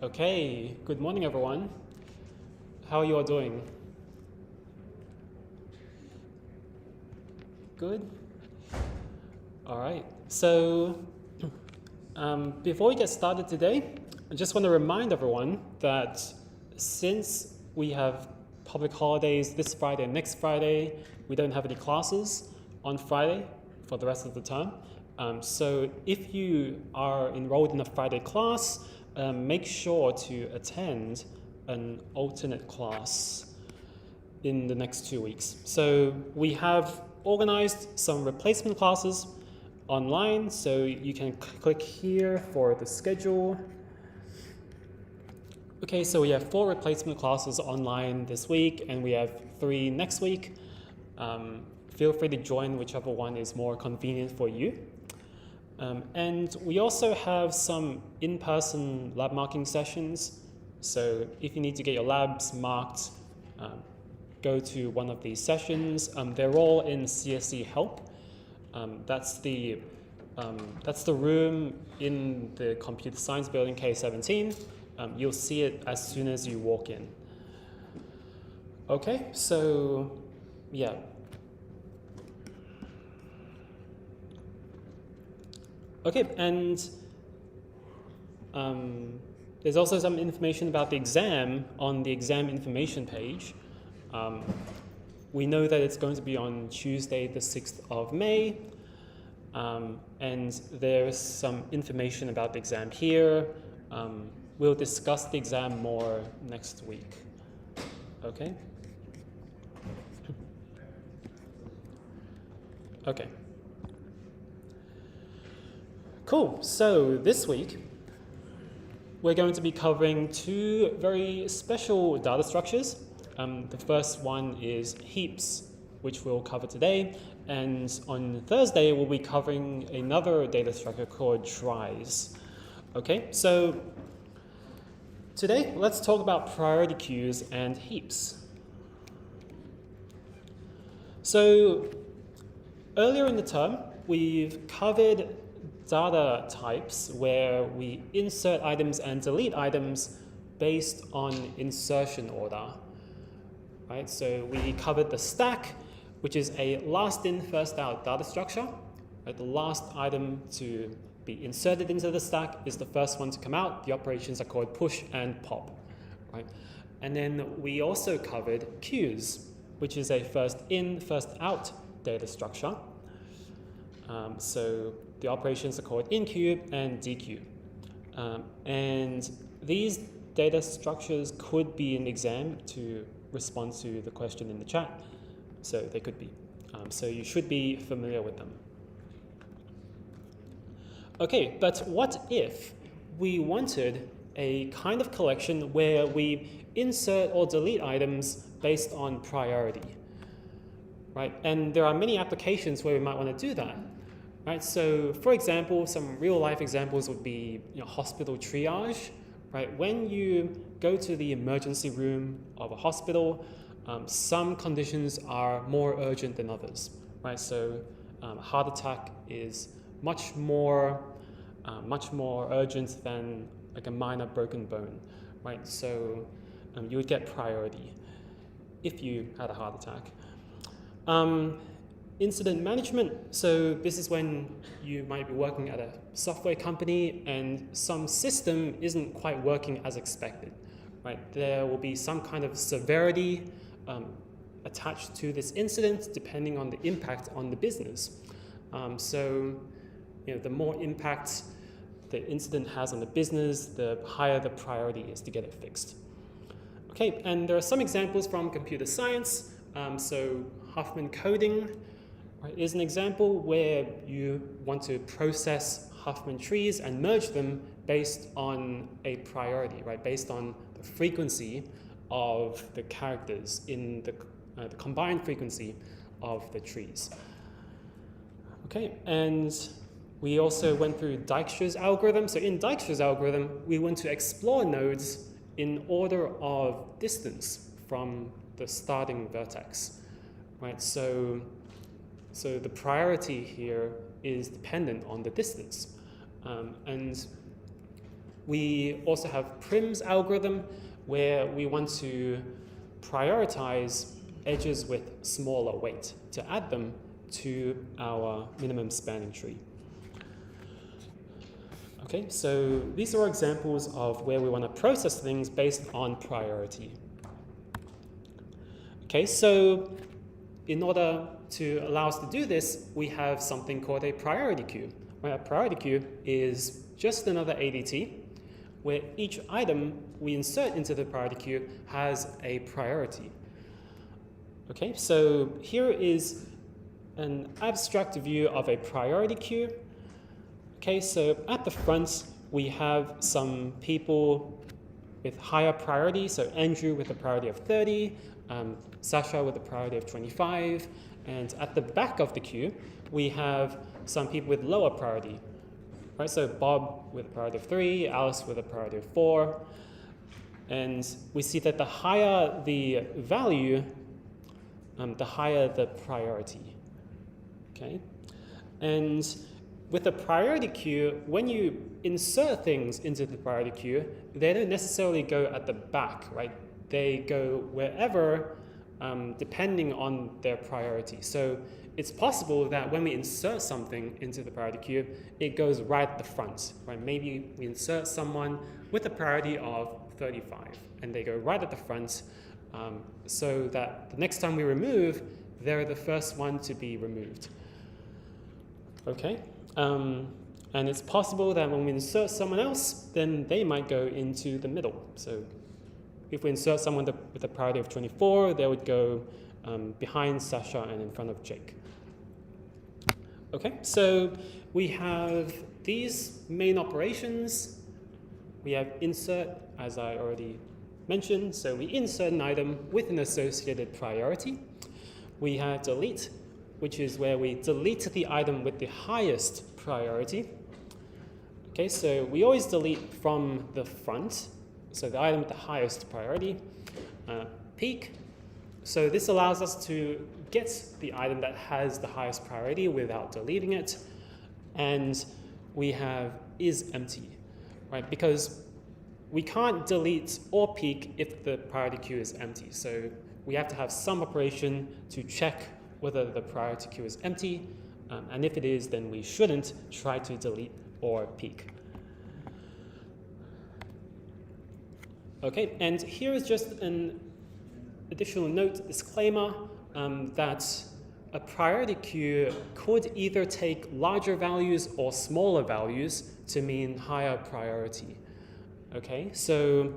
Okay, good morning everyone. How are you all doing? Good? All right, so before we get started today, I just want to remind everyone that since we have public holidays this Friday and next Friday, we don't have any classes on Friday for the rest of the term. So if you are enrolled in a Friday class, make sure to attend an alternate class in the next 2 weeks. So we have organized some replacement classes online, so you can click here for the schedule. Okay, so we have 4 replacement classes online this week, and we have 3 next week. Feel free to join whichever one is more convenient for you. And we also have some in-person lab marking sessions. So if you need to get your labs marked, go to one of these sessions. They're all in CSE Help. That's the room in the computer science building K17. You'll see it as soon as you walk in. Okay, so yeah. Okay, and there's also some information about the exam on the exam information page. We know that it's going to be on Tuesday, the 6th of May, and there's some information about the exam here. We'll discuss the exam more next week. Okay? Okay. Cool, so this week, we're going to be covering 2 very special data structures. The first one is heaps, which we'll cover today, and on Thursday, we'll be covering another data structure called tries. Okay, so today, let's talk about priority queues and heaps. So earlier in the term, we've covered data types where we insert items and delete items based on insertion order. Right, so we covered the stack, which is a last in, first out data structure. Right, the last item to be inserted into the stack is the first one to come out. The operations are called push and pop. Right? And then we also covered queues, which is a first in, first out data structure. So the operations are called enqueue and dequeue. And these data structures could be an exam to respond to the question in the chat. So they could be. So you should be familiar with them. Okay, but what if we wanted a kind of collection where we insert or delete items based on priority? Right? And there are many applications where we might want to do that. Right, so for example, some real life examples would be hospital triage. Right, when you go to the emergency room of a hospital, some conditions are more urgent than others. Right, so heart attack is much more urgent than like a minor broken bone. Right, so you would get priority if you had a heart attack. Incident management, so this is when you might be working at a software company and some system isn't quite working as expected, right? There will be some kind of severity attached to this incident depending on the impact on the business. So the more impact the incident has on the business, the higher the priority is to get it fixed. Okay, and there are some examples from computer science. So Huffman coding is an example where you want to process Huffman trees and merge them based on a priority, right? Based on the frequency of the characters in the combined frequency of the trees. Okay, and we also went through Dijkstra's algorithm. So in Dijkstra's algorithm, we want to explore nodes in order of distance from the starting vertex, right? So the priority here is dependent on the distance. And We also have Prim's algorithm, where we want to prioritize edges with smaller weight to add them to our minimum spanning tree. Okay, so these are examples of where we want to process things based on priority. Okay, so in order to allow us to do this, we have something called a priority queue. Where a priority queue is just another ADT, where each item we insert into the priority queue has a priority. Okay, so here is an abstract view of a priority queue. Okay, so at the front, we have some people with higher priority, so Andrew with a priority of 30, Sasha with a priority of 25, and at the back of the queue, we have some people with lower priority, right? So Bob with a priority of 3, Alice with a priority of 4, and we see that the higher the value, the higher the priority, okay? And with a priority queue, when you insert things into the priority queue, they don't necessarily go at the back, right? They go wherever, depending on their priority. So it's possible that when we insert something into the priority queue, it goes right at the front, right? Maybe we insert someone with a priority of 35, and they go right at the front, so that the next time we remove, they're the first one to be removed. Okay? And it's possible that when we insert someone else, then they might go into the middle. So if we insert someone with a priority of 24, they would go behind Sasha and in front of Jake. Okay, so we have these main operations. We have insert, as I already mentioned. So we insert an item with an associated priority. We have delete, which is where we delete the item with the highest priority. Okay, so we always delete from the front, so the item with the highest priority. Peek, so this allows us to get the item that has the highest priority without deleting it. And we have is empty, right? Because we can't delete or peek if the priority queue is empty. So we have to have some operation to check whether the priority queue is empty, and if it is, then we shouldn't try to delete or peek. Okay, and here is just an additional note, disclaimer, that a priority queue could either take larger values or smaller values to mean higher priority. Okay, so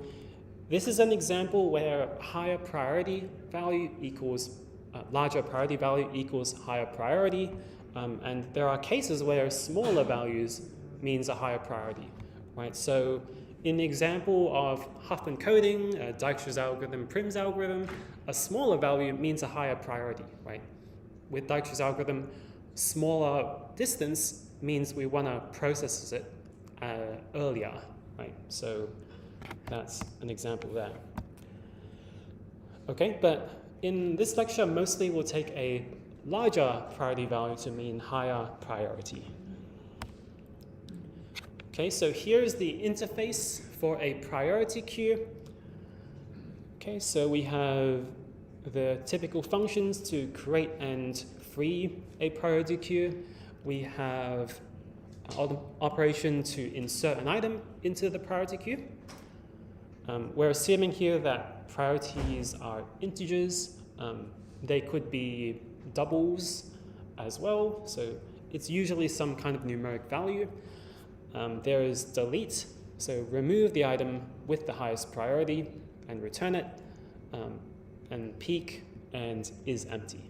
this is an example where higher priority value equals larger priority value equals higher priority, and there are cases where smaller values means a higher priority, right? So in the example of Huffman coding, Dijkstra's algorithm, Prim's algorithm, a smaller value means a higher priority, right? With Dijkstra's algorithm, smaller distance means we want to process it earlier, right? So that's an example there. Okay, but in this lecture, mostly we'll take a larger priority value to mean higher priority. Okay, so here's the interface for a priority queue. Okay, so we have the typical functions to create and free a priority queue. We have an operation to insert an item into the priority queue. We're assuming here that priorities are integers. They could be doubles as well, so it's usually some kind of numeric value. There is delete, so remove the item with the highest priority and return it, and peek and is empty.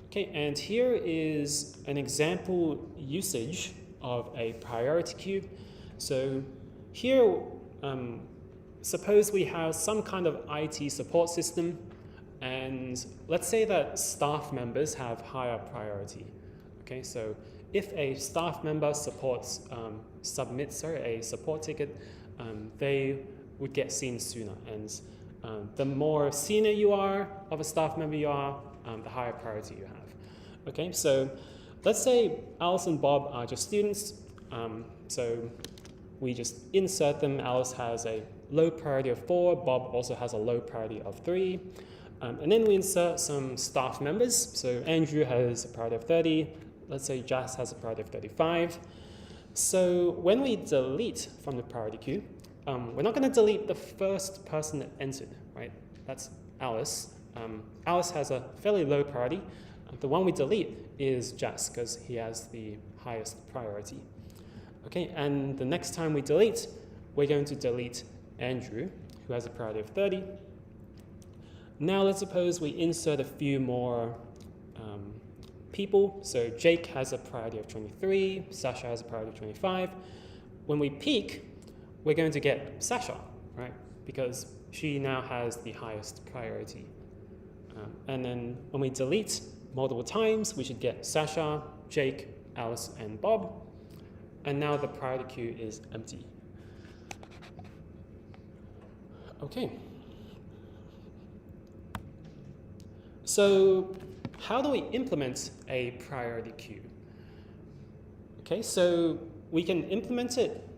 Okay, and here is an example usage of a priority queue. So here, suppose we have some kind of IT support system, and let's say that staff members have higher priority. Okay, so if a staff member submits a support ticket, they would get seen sooner. And the more senior you are of a staff member you are, the higher priority you have. Okay, so let's say Alice and Bob are just students. So we just insert them. Alice has a low priority of 4. Bob also has a low priority of 3. And then we insert some staff members. So Andrew has a priority of 30. Let's say Jess has a priority of 35. So when we delete from the priority queue, we're not going to delete the first person that entered, right? That's Alice. Alice has a fairly low priority. The one we delete is Jess because he has the highest priority. Okay, and the next time we delete, we're going to delete Andrew, who has a priority of 30. Now let's suppose we insert a few more people. So Jake has a priority of 23, Sasha has a priority of 25. When we peak, we're going to get Sasha, right? Because she now has the highest priority. And then when we delete multiple times, we should get Sasha, Jake, Alice, and Bob. And now the priority queue is empty. Okay. So how do we implement a priority queue? Okay, so we can implement it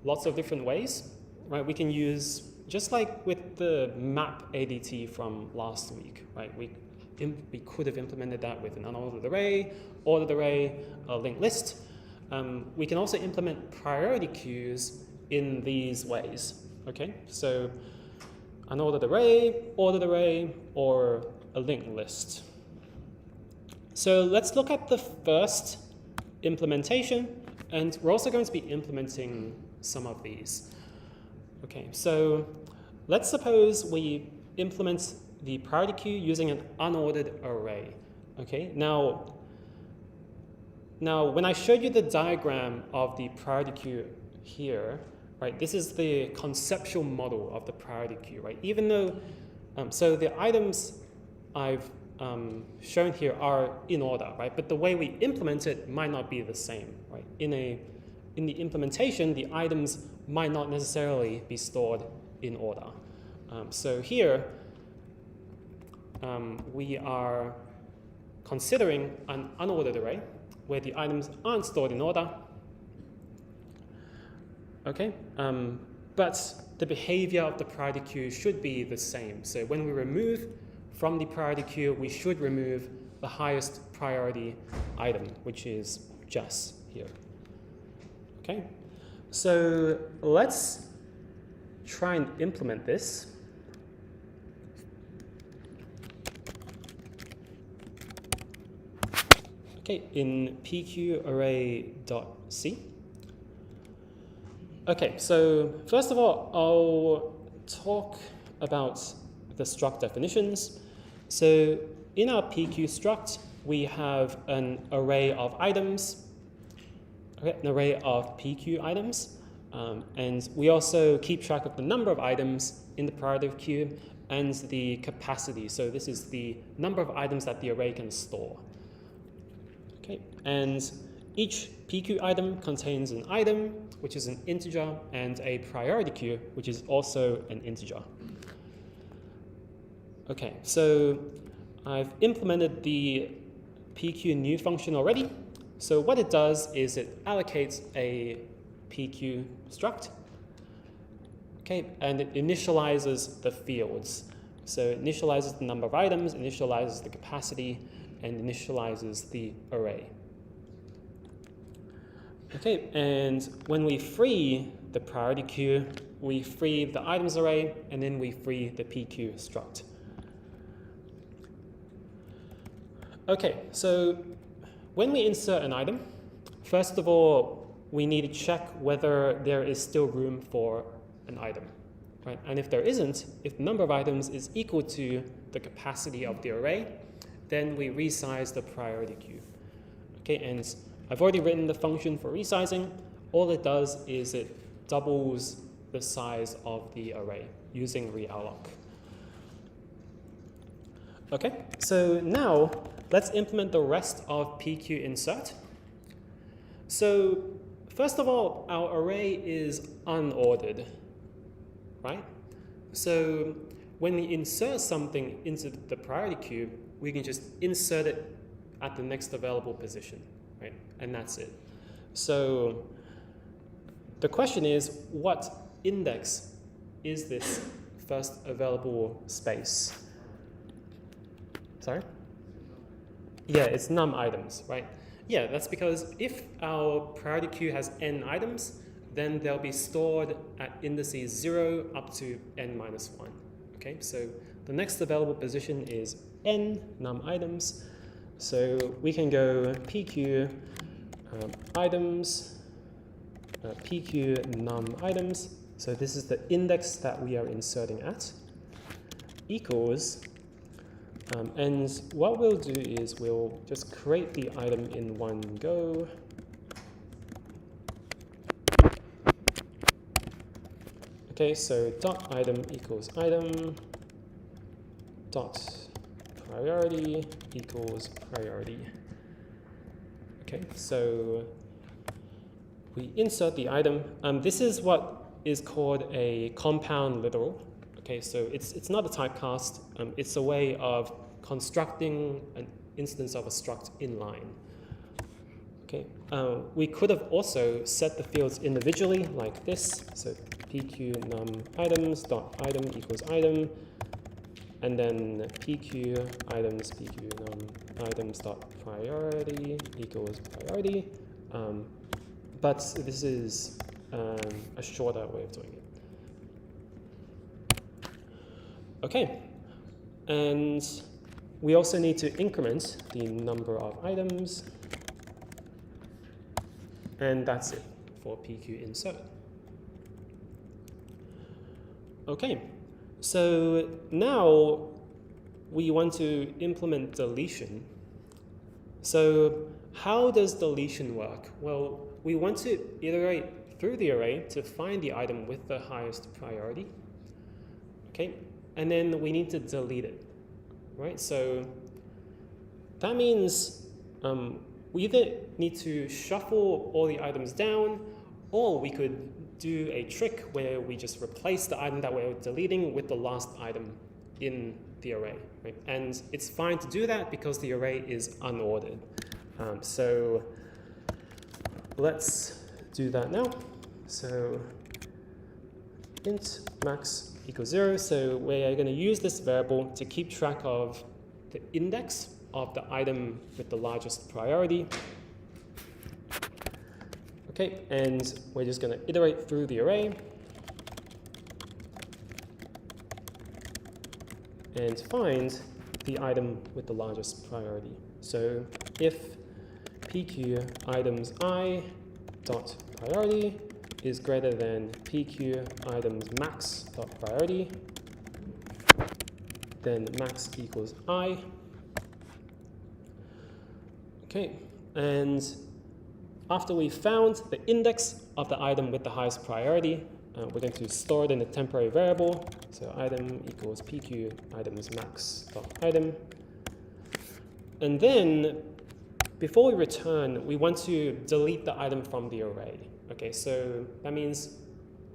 lots of different ways, right? We can use, just like with the map ADT from last week, right? We could have implemented that with an unordered array, ordered array, a linked list. We can also implement priority queues in these ways, okay? So unordered array, ordered array, or a linked list. So let's look at the first implementation, and we're also going to be implementing some of these. Okay, so let's suppose we implement the priority queue using an unordered array. Okay, now when I showed you the diagram of the priority queue here, right, this is the conceptual model of the priority queue, right? Even though, so the items I've shown here are in order, right? But the way we implement it might not be the same, right? In the implementation, the items might not necessarily be stored in order. So here, we are considering an unordered array where the items aren't stored in order. Okay, but the behavior of the priority queue should be the same. So when we remove from the priority queue, we should remove the highest priority item, which is Jess here. Okay, so let's try and implement this. Okay, in pqarray.c. Okay, so first of all, I'll talk about the struct definitions. So in our pq struct, we have an array of items, okay, an array of pq items, and we also keep track of the number of items in the priority queue and the capacity. So this is the number of items that the array can store. Okay, and each pq item contains an item, which is an integer, and a priority queue, which is also an integer. Okay, so I've implemented the pq_new function already. So what it does is it allocates a pq struct, okay, and it initializes the fields. So it initializes the number of items, initializes the capacity, and initializes the array. Okay, and when we free the priority queue, we free the items array, and then we free the pq struct. Okay, so when we insert an item, first of all, we need to check whether there is still room for an item, right? And if there isn't, if the number of items is equal to the capacity of the array, then we resize the priority queue. Okay, and I've already written the function for resizing. All it does is it doubles the size of the array using realloc. Okay, so now let's implement the rest of pq insert. So first of all, our array is unordered, right? So when we insert something into the priority queue, we can just insert it at the next available position, right? And that's it. So the question is, what index is this first available space? Sorry? Yeah, it's num items, right? Yeah, that's because if our priority queue has n items, then they'll be stored at indices 0 up to n minus 1. Okay, so the next available position is n num items. So we can go pq items, pq num items. So this is the index that we are inserting at, equals, and what we'll do is we'll just create the item in one go. Okay, so dot item equals item, dot priority equals priority. Okay, so we insert the item. This is what is called a compound literal. Okay, so it's not a typecast. It's a way of constructing an instance of a struct inline. Okay, we could have also set the fields individually like this. So pq num items dot item equals item, and then pq items pq num items dot priority equals priority. But this is a shorter way of doing it. Okay, and we also need to increment the number of items, and that's it for pq insert. Okay, so now we want to implement deletion. So how does deletion work? Well, we want to iterate through the array to find the item with the highest priority. Okay, and then we need to delete it, right? So that means we either need to shuffle all the items down, or we could do a trick where we just replace the item that we're deleting with the last item in the array, right? And it's fine to do that because the array is unordered. So let's do that now. So int max equals 0. So we're going to use this variable to keep track of the index of the item with the largest priority. Okay, and we're just going to iterate through the array and find the item with the largest priority. So if pq items I dot priority is greater than pq items max dot priority, then max equals I. Okay, and after we found the index of the item with the highest priority, we're going to store it in a temporary variable. So item equals pq items max dot item. And then before we return, we want to delete the item from the array. Okay, so that means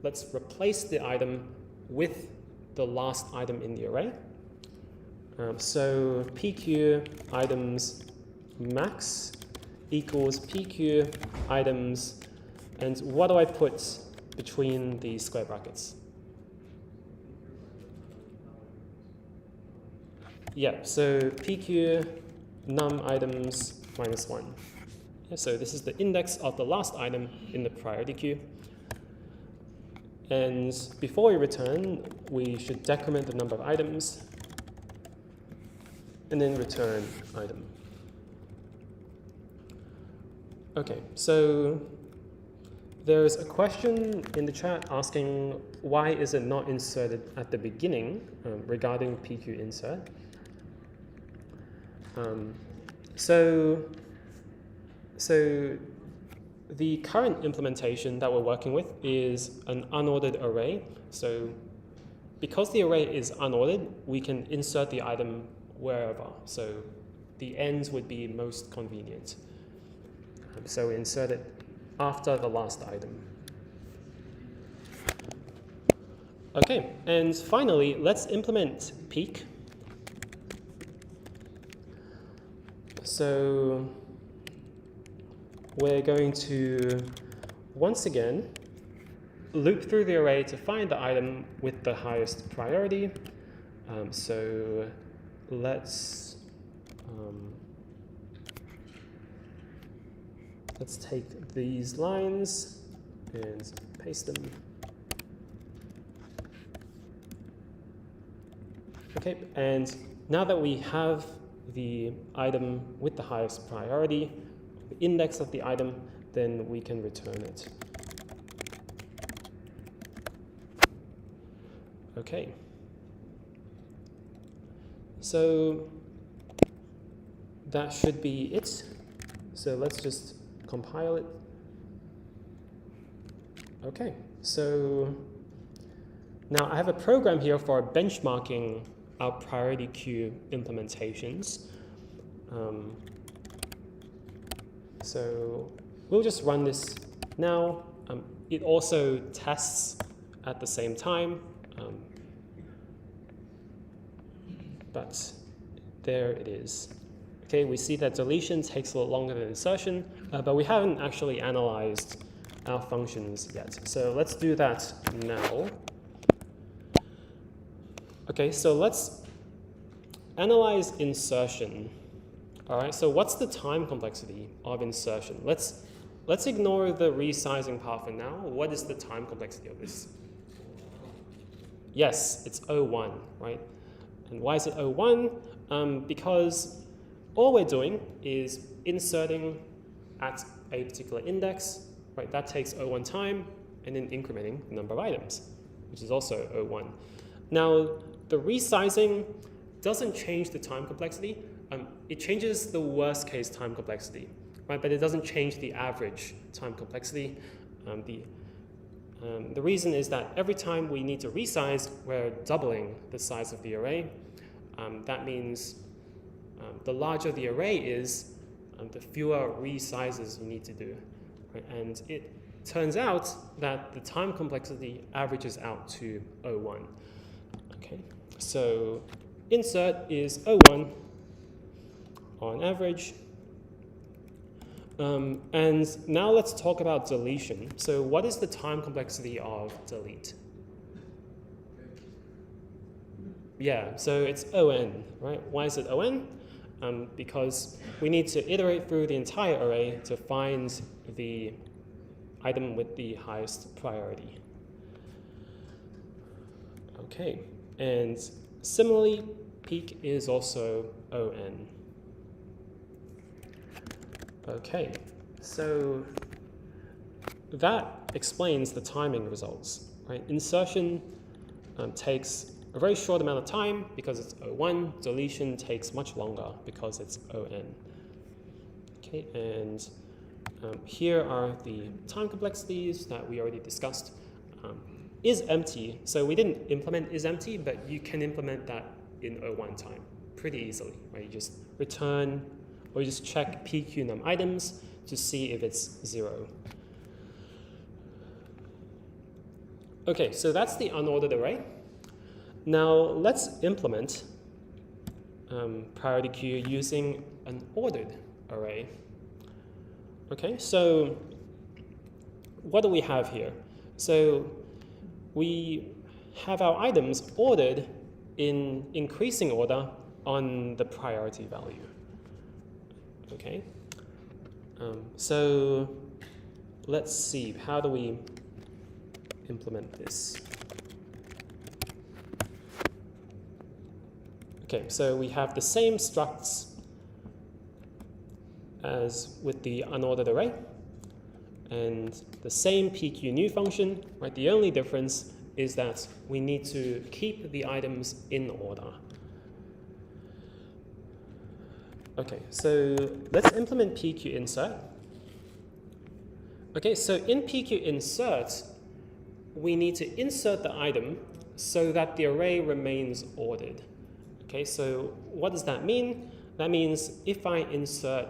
let's replace the item with the last item in the array. So pq items max equals pq items, and what do I put between the square brackets? Yeah, so pq num items minus 1. Yeah, so this is the index of the last item in the priority queue. And before we return, we should decrement the number of items and then return item. Okay, so there's a question in the chat asking why is it not inserted at the beginning regarding pq insert. So the current implementation that we're working with is an unordered array. So because the array is unordered, we can insert the item wherever. So the ends would be most convenient. So we insert it after the last item. Okay, and finally, let's implement peek. So we're going to, once again, loop through the array to find the item with the highest priority. So let's take these lines and paste them. Okay, and now that we have the item with the highest priority, the index of the item, then we can return it. Okay. So that should be it. So let's just compile it. Okay, so now I have a program here for benchmarking our priority queue implementations. So we'll just run this now. It also tests at the same time. But there it is. Okay, we see that deletion takes a lot longer than insertion, but we haven't actually analyzed our functions yet. So let's do that now. Okay, so let's analyze insertion. All right, so what's the time complexity of insertion? Let's ignore the resizing part for now. What is the time complexity of this? Yes, it's 01, right? And why is it 01? Because all we're doing is inserting at a particular index, right? That takes 01 time, and then incrementing the number of items, which is also 01. Now, the resizing doesn't change the time complexity. It changes the worst case time complexity, right? But it doesn't change the average time complexity. The reason is that every time we need to resize, we're doubling the size of the array. That means the larger the array is, the fewer resizes you need to do. Right? And it turns out that the time complexity averages out to 01. Okay, so insert is 01 on average. And now let's talk about deletion. So what is the time complexity of delete? Yeah, so it's ON, right? Why is it ON? Because we need to iterate through the entire array to find the item with the highest priority. Okay, and similarly, peak is also ON. Okay, so that explains the timing results, right? Insertion takes a very short amount of time because it's 01. Deletion takes much longer because it's ON. Okay, and here are the time complexities that we already discussed. Is empty, so we didn't implement is empty, but you can implement that in 01 time pretty easily, right? You just return, or you just check pqnum items to see if it's 0. Okay, so that's the unordered array. Now let's implement priority queue using an ordered array. Okay, so what do we have here? So we have our items ordered in increasing order on the priority value. Okay, so let's see, how do we implement this? Okay, so we have the same structs as with the unordered array, and the same pqnew function, right? The only difference is that we need to keep the items in order. Okay, so let's implement pqinsert. Okay, so in pqinsert, we need to insert the item so that the array remains ordered. Okay, so what does that mean? That means if I insert,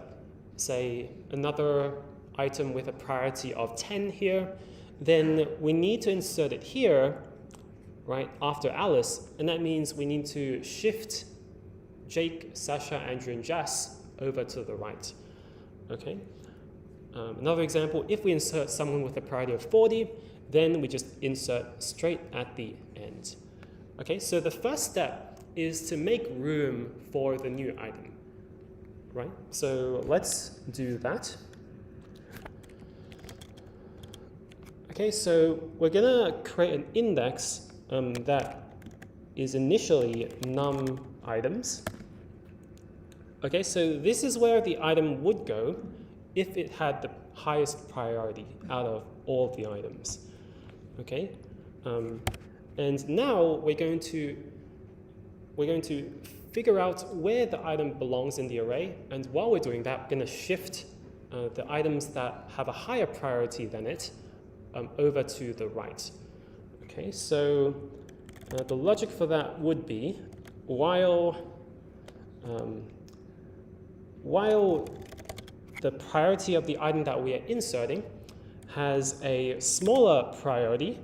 say, another item with a priority of 10 here, then we need to insert it here, right, after Alice, and that means we need to shift Jake, Sasha, Andrew, and Jess over to the right. Okay, Another example, if we insert someone with a priority of 40, then we just insert straight at the end. Okay, so the first step is to make room for the new item, right? So let's do that. Okay, so we're gonna create an index that is initially num items. Okay, so this is where the item would go if it had the highest priority out of all of the items. Okay, and now we're going to figure out where the item belongs in the array, and while we're doing that, we're going to shift the items that have a higher priority than it over to the right. Okay, so the logic for that would be while the priority of the item that we are inserting has a smaller priority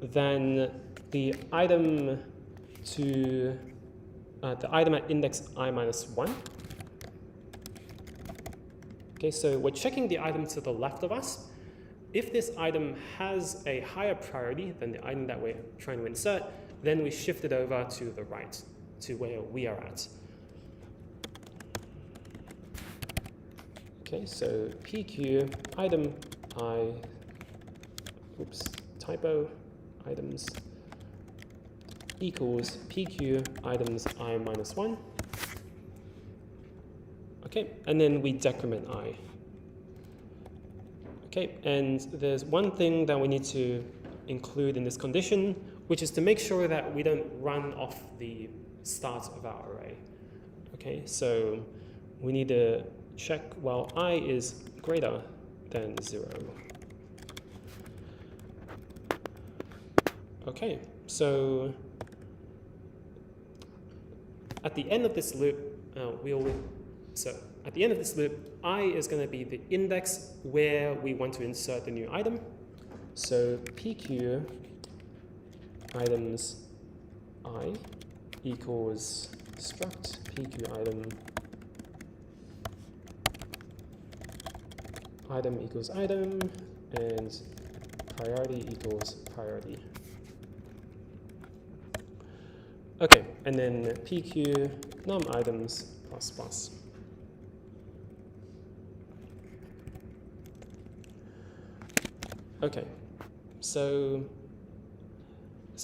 than the item at index I-1. Okay, so we're checking the item to the left of us. If this item has a higher priority than the item that we're trying to insert, then we shift it over to the right, to where we are at. Okay, so PQ item I, oops, typo, items equals PQ items I-1. Okay, and then we decrement I. Okay, and there's one thing that we need to include in this condition, which is to make sure that we don't run off the start of our array. Okay, so we need to check while I is greater than 0. Okay, so at the end of this loop, at the end of this loop, I is going to be the index where we want to insert the new item. So PQ items I equals struct PQ item equals item, and priority equals priority. Okay, and then PQ num items plus plus. Okay, so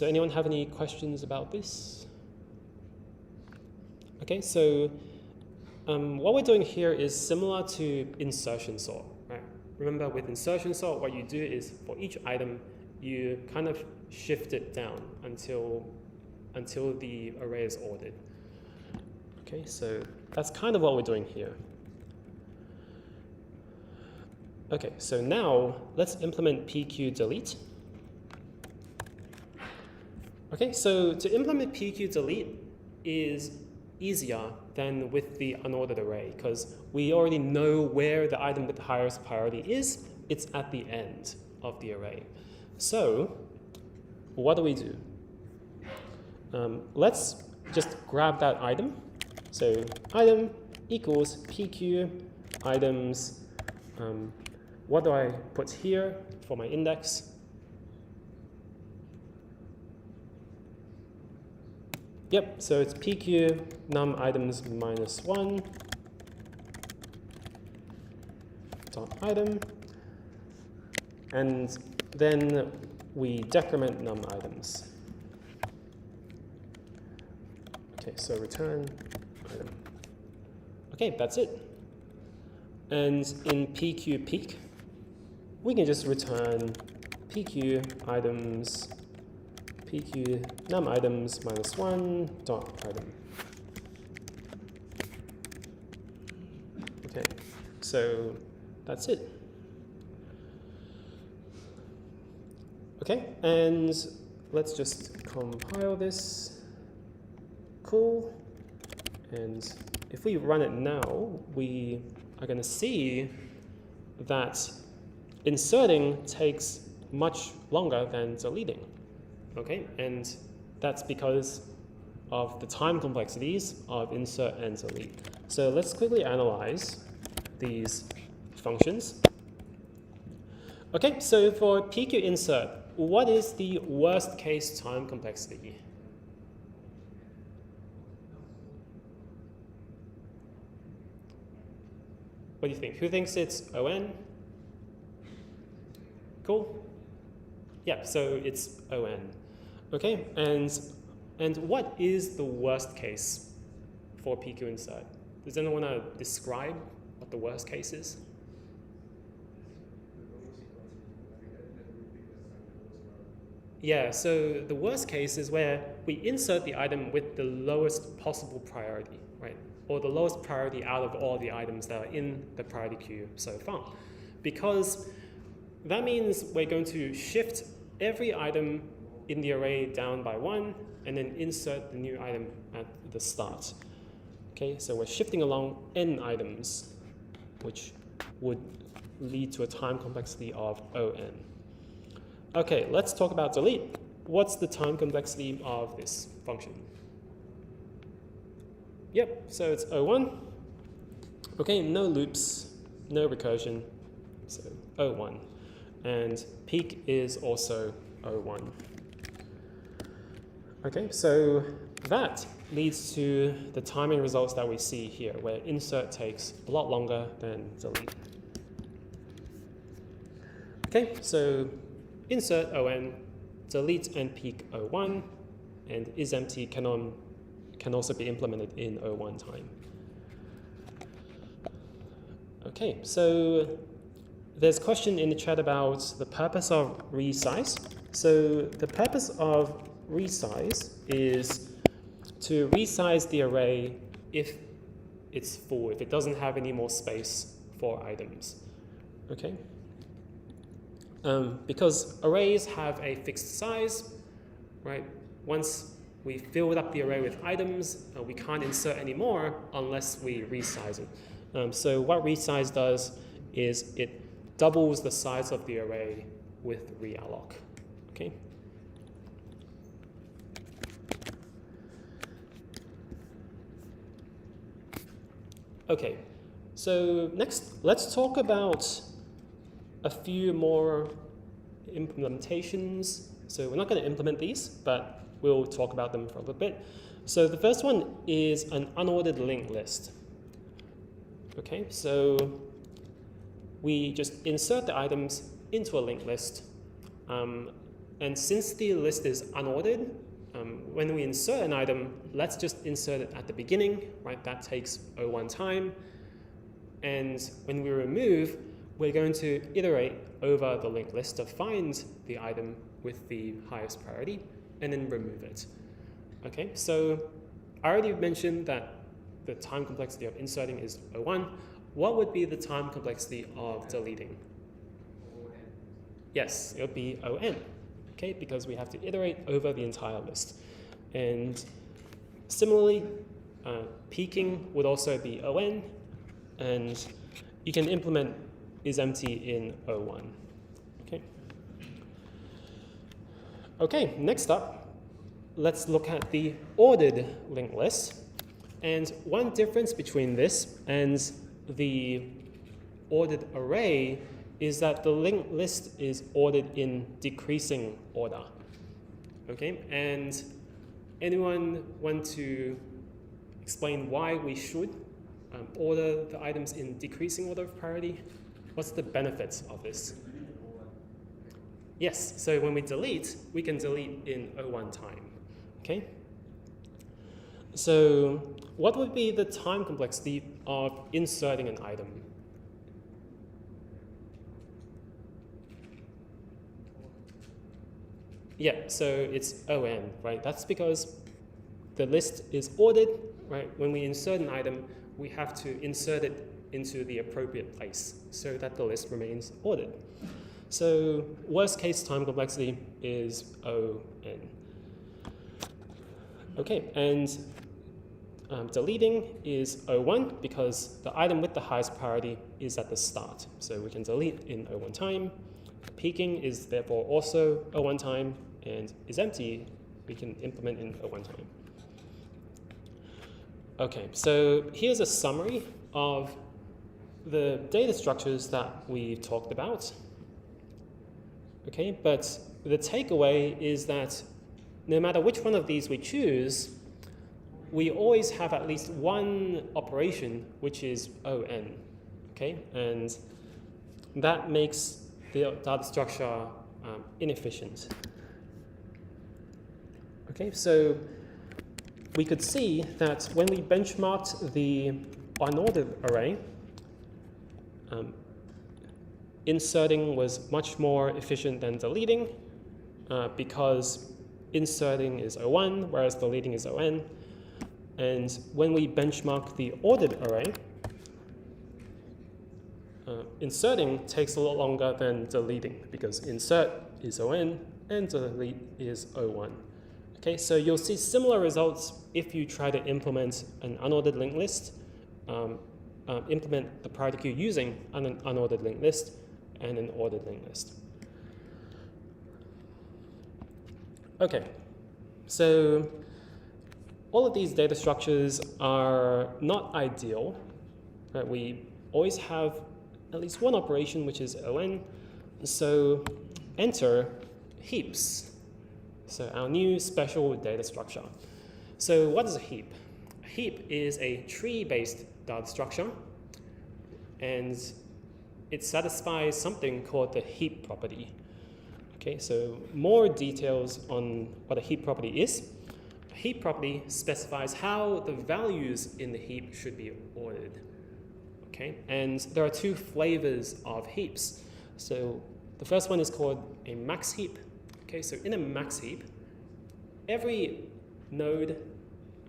anyone have any questions about this? Okay, so what we're doing here is similar to insertion sort, right? Remember, with insertion sort, what you do is for each item, you kind of shift it down until the array is ordered. Okay, so that's kind of what we're doing here. Okay, so now let's implement PQ delete. Okay, so to implement PQ delete is easier than with the unordered array because we already know where the item with the highest priority is. It's at the end of the array. So what do? Let's just grab that item. So item equals PQ items. What do I put here for my index? Yep, so it's PQ num items -1 dot item, and then we decrement num items. Okay, so return item. Okay, that's it. And in PQ peak, we can just return PQ items, PQ num items -1 dot item. Okay, so that's it. Okay, and let's just compile this. Cool. And if we run it now, we are going to see that inserting takes much longer than deleting. Okay, and that's because of the time complexities of insert and delete. So let's quickly analyze these functions. Okay, so for PQ insert, what is the worst case time complexity? What do you think? Who thinks it's ON? Cool. Yeah, so it's ON. Okay, and what is the worst case for PQ insert? Does anyone want to describe what the worst case is? Yeah, so the worst case is where we insert the item with the lowest possible priority, right? Or the lowest priority out of all the items that are in the priority queue so far. Because that means we're going to shift every item in the array down by 1 and then insert the new item at the start. Okay, so we're shifting along n items, which would lead to a time complexity of ON. Okay, let's talk about delete. What's the time complexity of this function? Yep, so it's O1. Okay, no loops, no recursion, so O1. And peak is also O1. Okay, so that leads to the timing results that we see here, where insert takes a lot longer than delete. Okay, so insert ON, delete and peak O1, and isEmpty can also be implemented in O1 time. Okay, so there's a question in the chat about the purpose of resize. So the purpose of resize is to resize the array if it's full, if it doesn't have any more space for items. Okay? Because arrays have a fixed size, right? Once we filled up the array with items, we can't insert any more unless we resize it. So what resize does is it doubles the size of the array with realloc. Okay. Okay, so next let's talk about a few more implementations. So we're not going to implement these, but we'll talk about them for a little bit. So the first one is an unordered linked list. Okay, so we just insert the items into a linked list. And since the list is unordered, when we insert an item, let's just insert it at the beginning, right? That takes O1 time. And when we remove, we're going to iterate over the linked list to find the item with the highest priority and then remove it. Okay, so I already mentioned that the time complexity of inserting is O1. What would be the time complexity of deleting? Yes, it would be ON, okay, because we have to iterate over the entire list. And similarly, peaking would also be ON, and you can implement isEmpty in O1. Okay. Okay, next up, let's look at the ordered linked list. And one difference between this and the ordered array is that the linked list is ordered in decreasing order. Okay, and anyone want to explain why we should order the items in decreasing order of priority? What's the benefits of this? Yes, so when we delete, we can delete in O1 time. Okay? So what would be the time complexity of inserting an item? Yeah, so it's ON, right? That's because the list is ordered, right? When we insert an item, we have to insert it into the appropriate place so that the list remains ordered. So worst case time complexity is ON. Okay, and deleting is O1 because the item with the highest priority is at the start. So we can delete in O1 time. Peaking is therefore also O1 time, and isEmpty we can implement in O1 time. Okay, so here's a summary of the data structures that we've talked about. Okay, but the takeaway is that no matter which one of these we choose, we always have at least one operation which is on, okay? And that makes the data structure inefficient. Okay, so we could see that when we benchmarked the unordered array, inserting was much more efficient than deleting because inserting is O1, whereas deleting is On. And when we benchmark the ordered array, inserting takes a lot longer than deleting because insert is On and delete is O1. Okay, so you'll see similar results if you try to implement an unordered linked list, implement the priority queue using an unordered linked list and an ordered linked list. Okay, so all of these data structures are not ideal. Right? We always have at least one operation which is On. So enter heaps. So our new special data structure. So what is a heap? A heap is a tree-based data structure, and it satisfies something called the heap property. Okay, so more details on what a heap property is. A heap property specifies how the values in the heap should be ordered. Okay, and there are two flavors of heaps. So the first one is called a max heap. Okay, so in a max heap, every node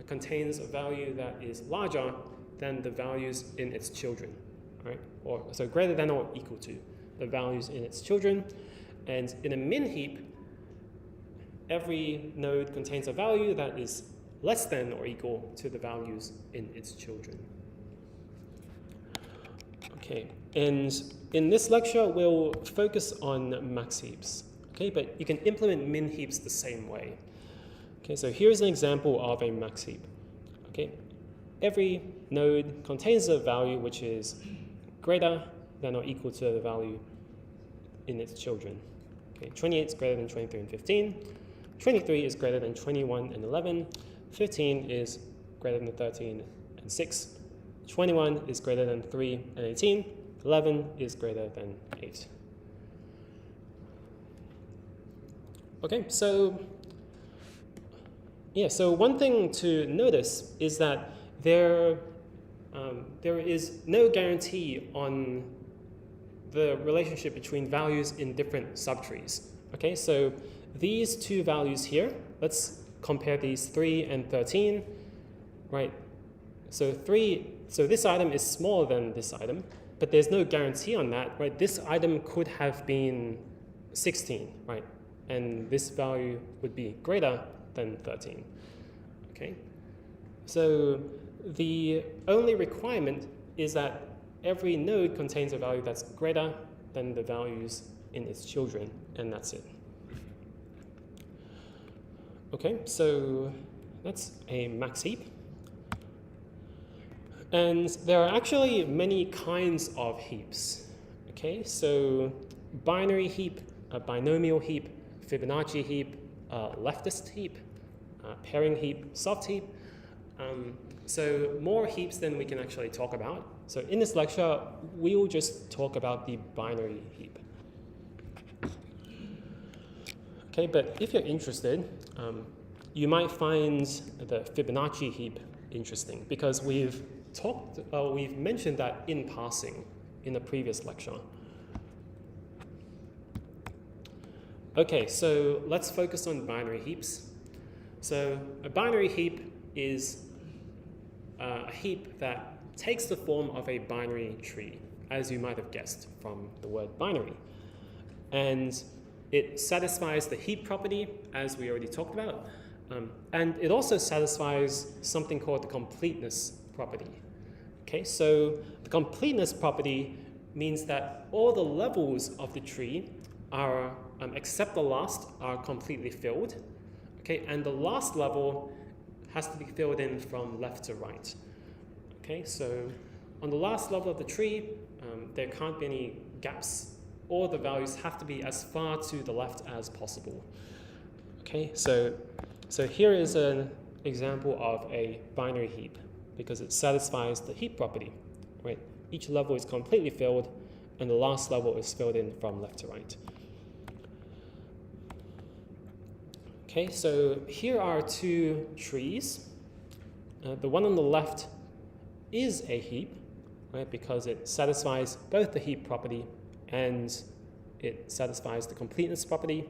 contains a value that is larger than the values in its children, right? Or so greater than or equal to the values in its children. And in a min heap, every node contains a value that is less than or equal to the values in its children. Okay, and in this lecture, we'll focus on max heaps. Okay, but you can implement min heaps the same way. Okay, so here's an example of a max heap. Okay, every node contains a value which is greater than or equal to the value in its children. Okay, 28 is greater than 23 and 15. 23 is greater than 21 and 11. 15 is greater than 13 and 6. 21 is greater than 3 and 18. 11 is greater than 8. Okay, so yeah, so one thing to notice is that there is no guarantee on the relationship between values in different subtrees. Okay, so these two values here, let's compare these 3 and 13, right? So this item is smaller than this item, but there's no guarantee on that, right? This item could have been 16, right? And this value would be greater than 13, okay? So the only requirement is that every node contains a value that's greater than the values in its children, and that's it. Okay, so that's a max heap. And there are actually many kinds of heaps. Okay, so binary heap, a binomial heap, Fibonacci heap, leftist heap, pairing heap, soft heap. So more heaps than we can actually talk about. So in this lecture, we will just talk about the binary heap. Okay, but if you're interested, you might find the Fibonacci heap interesting because we've mentioned that in passing in the previous lecture. Okay, so let's focus on binary heaps. So a binary heap is a heap that takes the form of a binary tree, as you might have guessed from the word binary. And it satisfies the heap property, as we already talked about. And it also satisfies something called the completeness property. Okay, so the completeness property means that all the levels of the tree are, except the last, are completely filled. Okay, and the last level has to be filled in from left to right. Okay, so on the last level of the tree, there can't be any gaps all the values have to be as far to the left as possible. Okay, so here is an example of a binary heap because it satisfies the heap property, right? Each level is completely filled and the last level is filled in from left to right. Okay, so here are two trees. The one on the left is a heap, right, because it satisfies both the heap property and it satisfies the completeness property.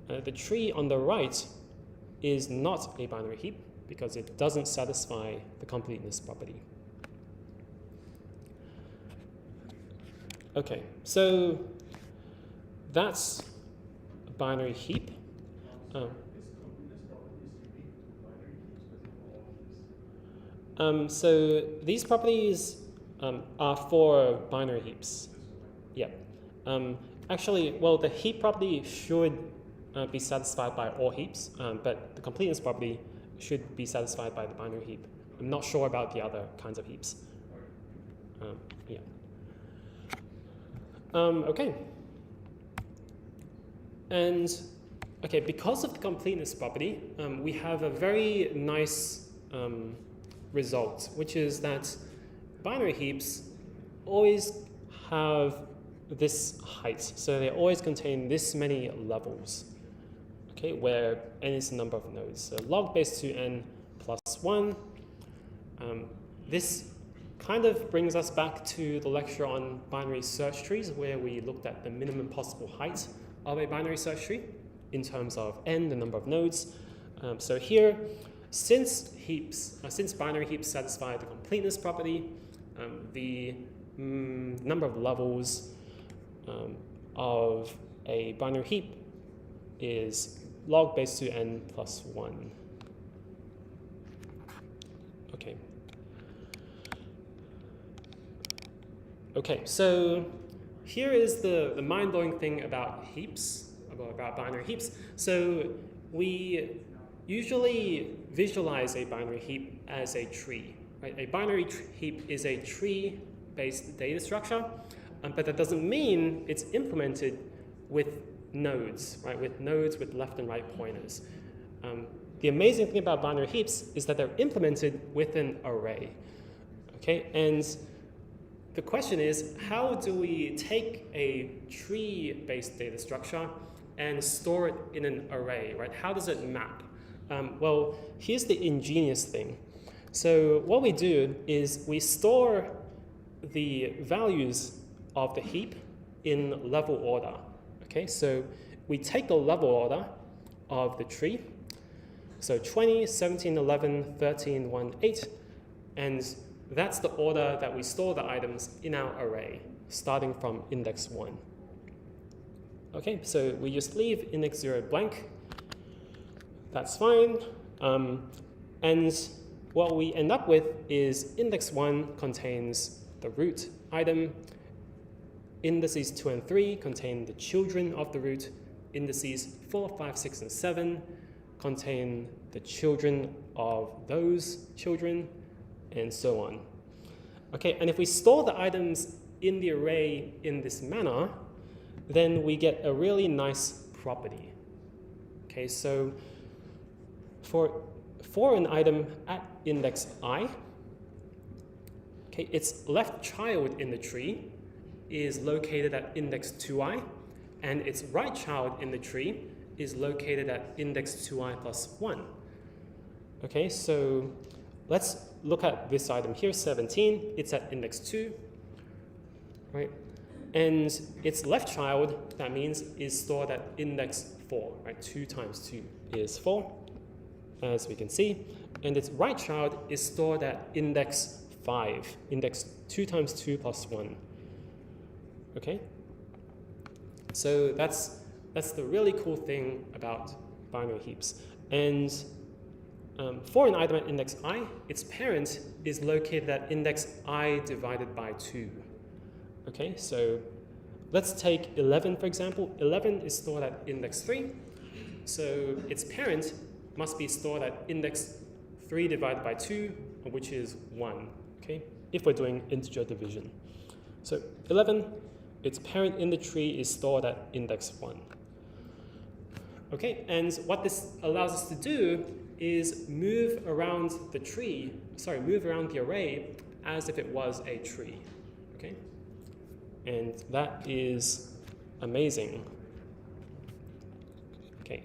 The tree on the right is not a binary heap because it doesn't satisfy the completeness property. Okay, so that's a binary heap. So these properties are for binary heaps. Yeah. Actually, well, the heap property should be satisfied by all heaps, but the completeness property should be satisfied by the binary heap. I'm not sure about the other kinds of heaps. Yeah. Okay. And okay, because of the completeness property, we have a very nice result, which is that binary heaps always have this height. So they always contain this many levels, okay, where n is the number of nodes. So log base 2n plus 1. This kind of brings us back to the lecture on binary search trees, where we looked at the minimum possible height of a binary search tree in terms of n, the number of nodes. So here, since binary heaps satisfy the completeness property, the number of levels of a binary heap is log base 2n plus 1. Okay. Okay, so here is the mind-blowing thing about heaps, about binary heaps. So we usually visualize a binary heap as a tree. Right? A binary heap is a tree-based data structure, but that doesn't mean it's implemented with nodes, right? With nodes with left and right pointers. The amazing thing about binary heaps is that they're implemented with an array. Okay, and the question is, how do we take a tree-based data structure and store it in an array, right? How does it map? Well, here's the ingenious thing. So what we do is we store the values of the heap in level order. Okay, so we take the level order of the tree. So 20, 17, 11, 13, 1, 8, and that's the order that we store the items in our array, starting from index 1. Okay, so we just leave index 0 blank. That's fine. And what we end up with is index 1 contains the root item. Indices 2 and 3 contain the children of the root. Indices 4, 5, 6, and 7 contain the children of those children, and so on. Okay, and if we store the items in the array in this manner, then we get a really nice property. Okay, so for an item at index I, okay, its left child in the tree is located at index 2i, and its right child in the tree is located at index 2i plus 1. Okay, so let's look at this item here, 17. It's at index 2, right? And its left child, that means, is stored at index 4, right? 2 times 2 is 4, as we can see. And its right child is stored at index 5, index 2 times 2 plus 1. Okay? So that's the really cool thing about binary heaps. And for an item at index I, its parent is located at index I divided by 2. Okay, so let's take 11, for example. 11 is stored at index 3. So its parent must be stored at index 3 divided by 2, which is 1, okay, if we're doing integer division. So 11 its parent in the tree is stored at index 1. Okay, and what this allows us to do is move around the array as if it was a tree. Okay, and that is amazing. Okay,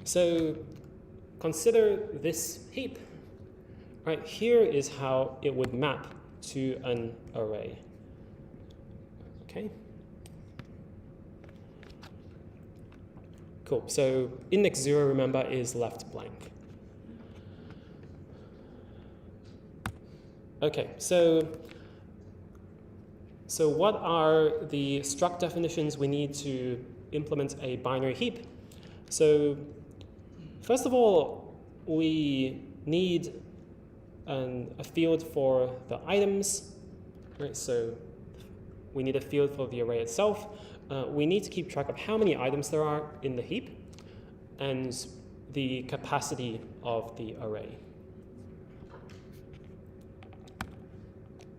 so consider this heap. Right, here is how it would map to an array. Okay. Cool. So index 0, remember, is left blank. Okay, so what are the struct definitions we need to implement a binary heap? So first of all, we need a field for the items, right? So we need a field for the array itself. We need to keep track of how many items there are in the heap and the capacity of the array.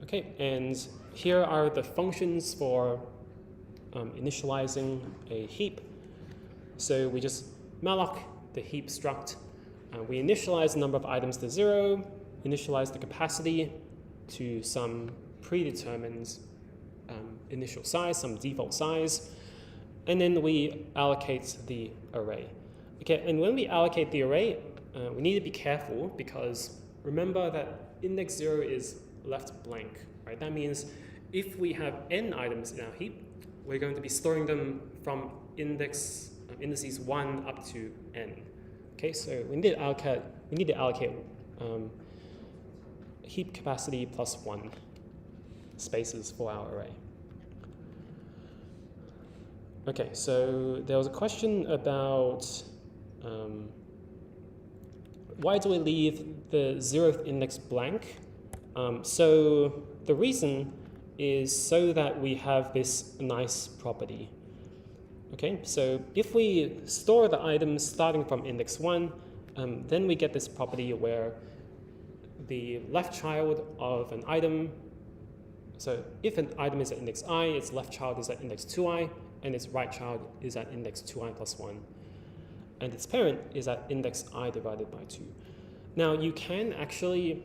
Okay, and here are the functions for initializing a heap. So we just malloc the heap struct. We initialize the number of items to 0, initialize the capacity to some predetermined initial size, some default size, and then we allocate the array. Okay, and when we allocate the array, we need to be careful because remember that index 0 is left blank, right? That means if we have n items in our heap, we're going to be storing them from indices 1 up to n. Okay, so we need to allocate heap capacity plus 1 spaces for our array. Okay, so there was a question about why do we leave the 0th index blank? So the reason is so that we have this nice property. Okay, so if we store the items starting from index 1, then we get this property where the left child of an item, so if an item is at index I, its left child is at index 2i, and its right child is at index 2i plus 1. And its parent is at index I divided by 2. Now, you can actually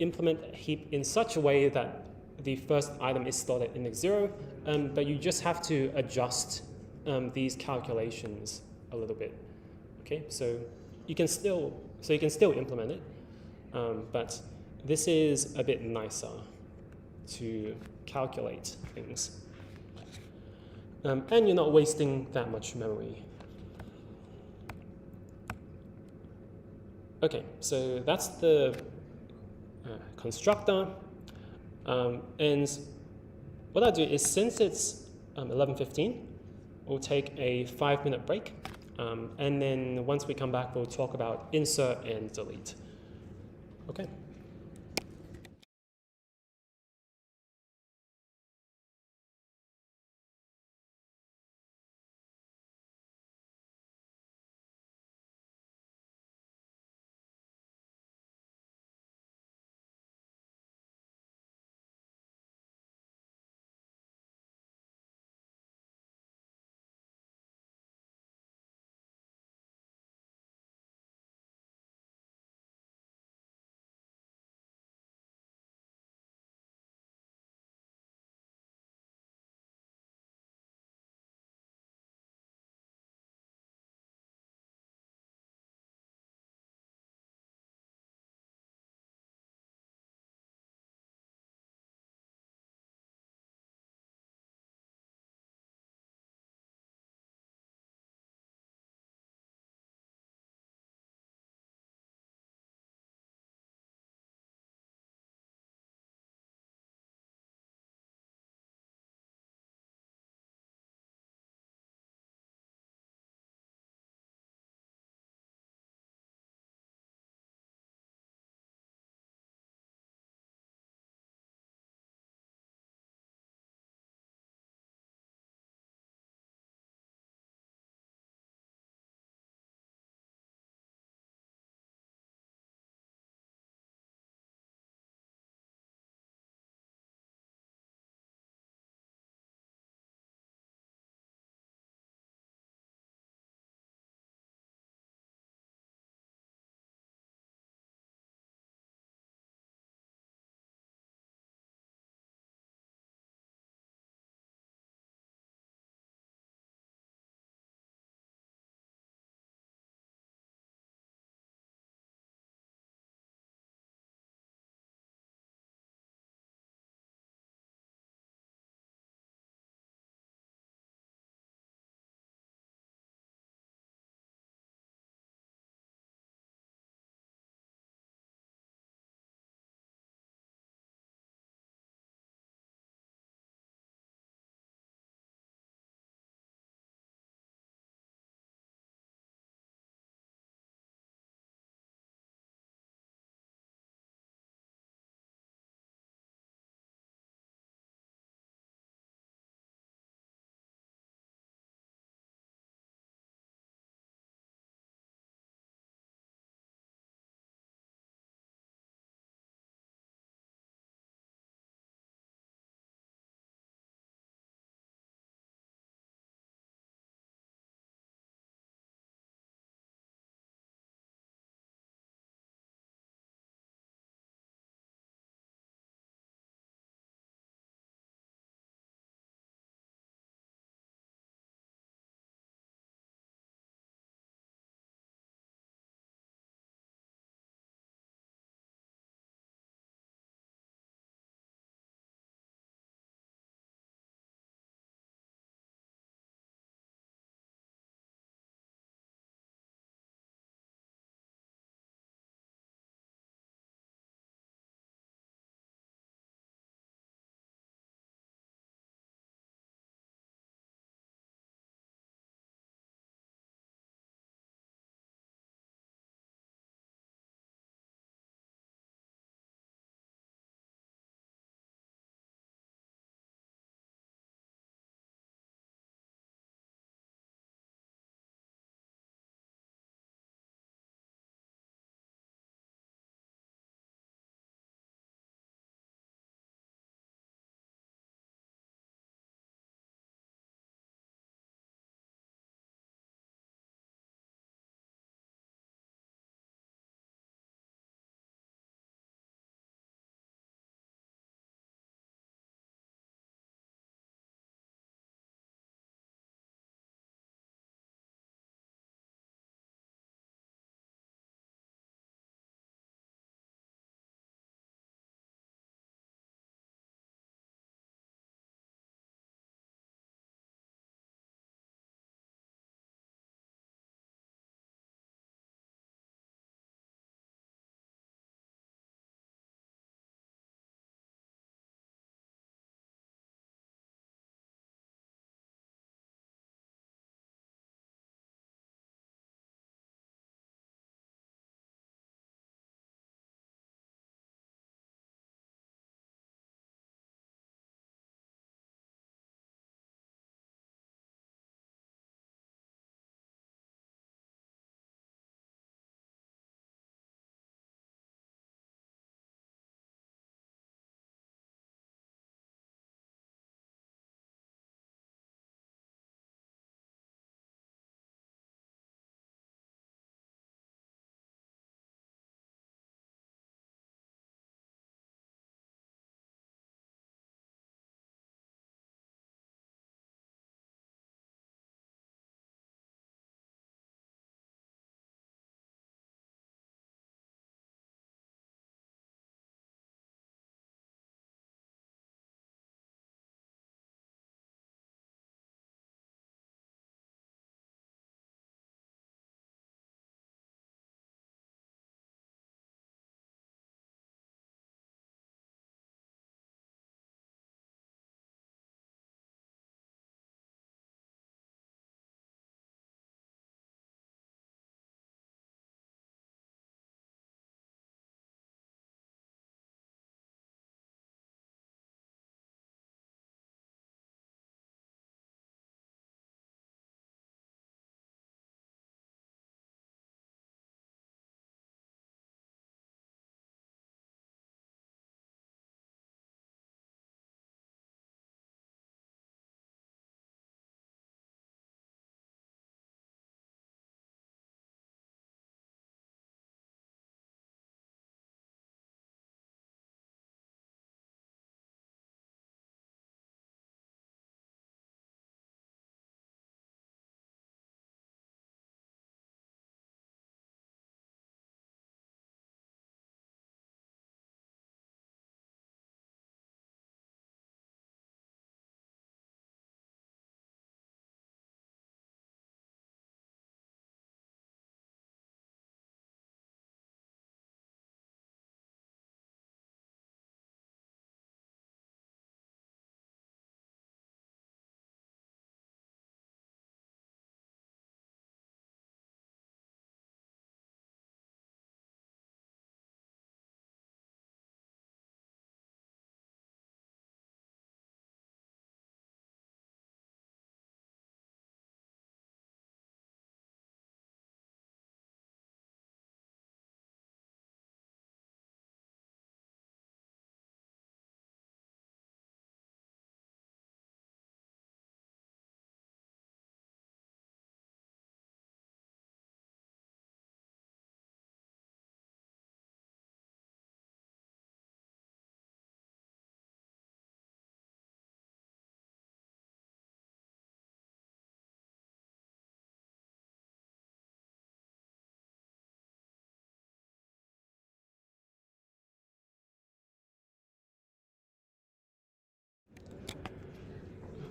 implement a heap in such a way that the first item is stored at index 0, but you just have to adjust these calculations a little bit. Okay, so you can still implement it, but this is a bit nicer to calculate things. And you're not wasting that much memory. Okay, so that's the constructor. And what I'll do is, since it's 11:15, we'll take a 5-minute break. And then once we come back, we'll talk about insert and delete. Okay.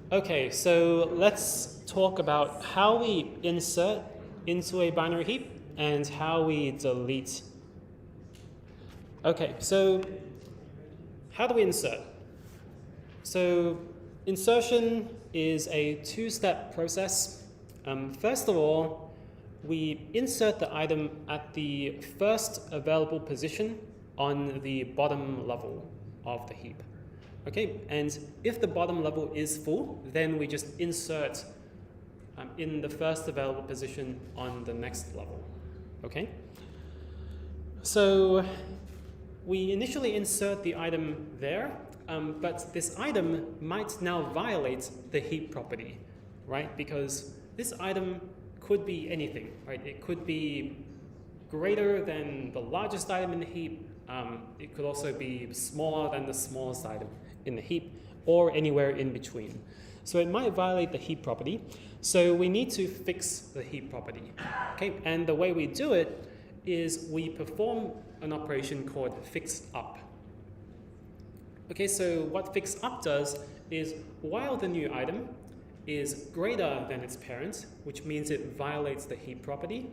Okay, so let's talk about how we insert into a binary heap and how we delete. Okay, so how do we insert? So insertion is a two-step process. First of all, we insert the item at the first available position on the bottom level of the heap. Okay, and if the bottom level is full, then we just insert in the first available position on the next level. Okay, so we initially insert the item there, but this item might now violate the heap property, right? Because this item could be anything, right? It could be greater than the largest item in the heap. It could also be smaller than the smallest item in the heap, or anywhere in between. So it might violate the heap property. So we need to fix the heap property. Okay, and the way we do it is we perform an operation called fix up. Okay, so what fix up does is while the new item is greater than its parent, which means it violates the heap property,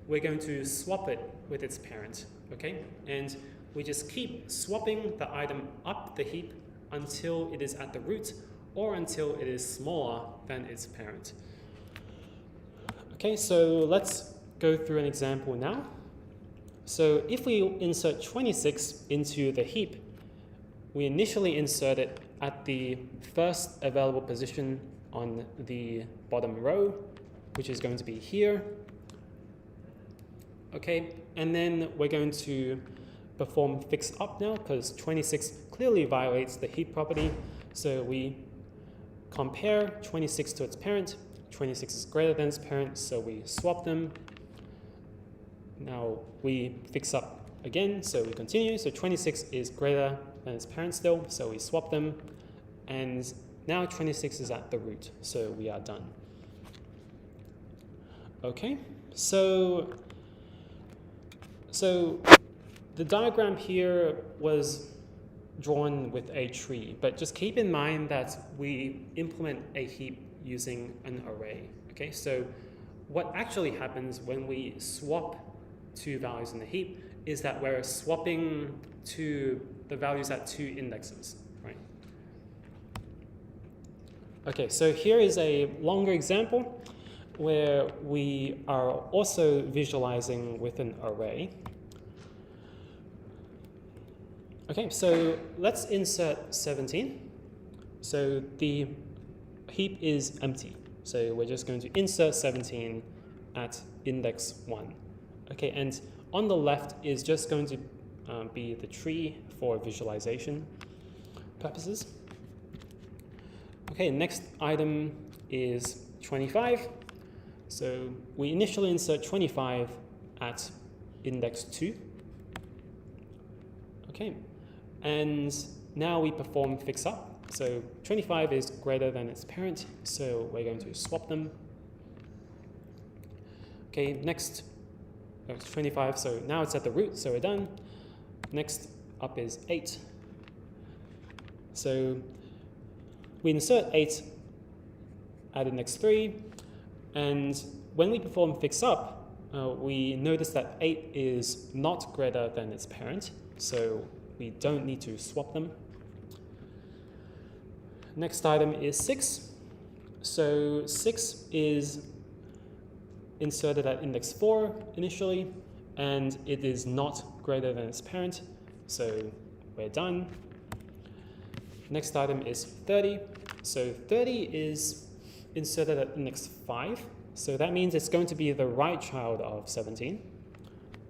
we're going to swap it with its parent, okay? And we just keep swapping the item up the heap until it is at the root or until it is smaller than its parent. Okay, so let's go through an example now. So if we insert 26 into the heap, we initially insert it at the first available position on the bottom row, which is going to be here. Okay, and then we're going to perform fix up now because 26 clearly violates the heap property. So we compare 26 to its parent. 26 is greater than its parent, so we swap them. Now we fix up again, so we continue. So 26 is greater than its parent still, so we swap them. And now 26 is at the root, so we are done. Okay, so the diagram here was drawn with a tree, but just keep in mind that we implement a heap using an array. Okay, so what actually happens when we swap two values in the heap is that we're swapping the values at two indexes, right? Okay, so here is a longer example where we are also visualizing with an array. Okay, so let's insert 17. So the heap is empty. So we're just going to insert 17 at index 1. Okay, and on the left is just going to be the tree for visualization purposes. Okay, next item is 25. So we initially insert 25 at index 2. Okay, and now we perform fix up. So 25 is greater than its parent, so we're going to swap them. Okay, next, it's 25, so now it's at the root, so we're done. Next up is 8. So we insert 8 at index 3, and when we perform fix up, we notice that 8 is not greater than its parent, so we don't need to swap them. Next item is 6. So 6 is inserted at index 4 initially, and it is not greater than its parent, so we're done. Next item is 30. So 30 is inserted at index 5, so that means it's going to be the right child of 17.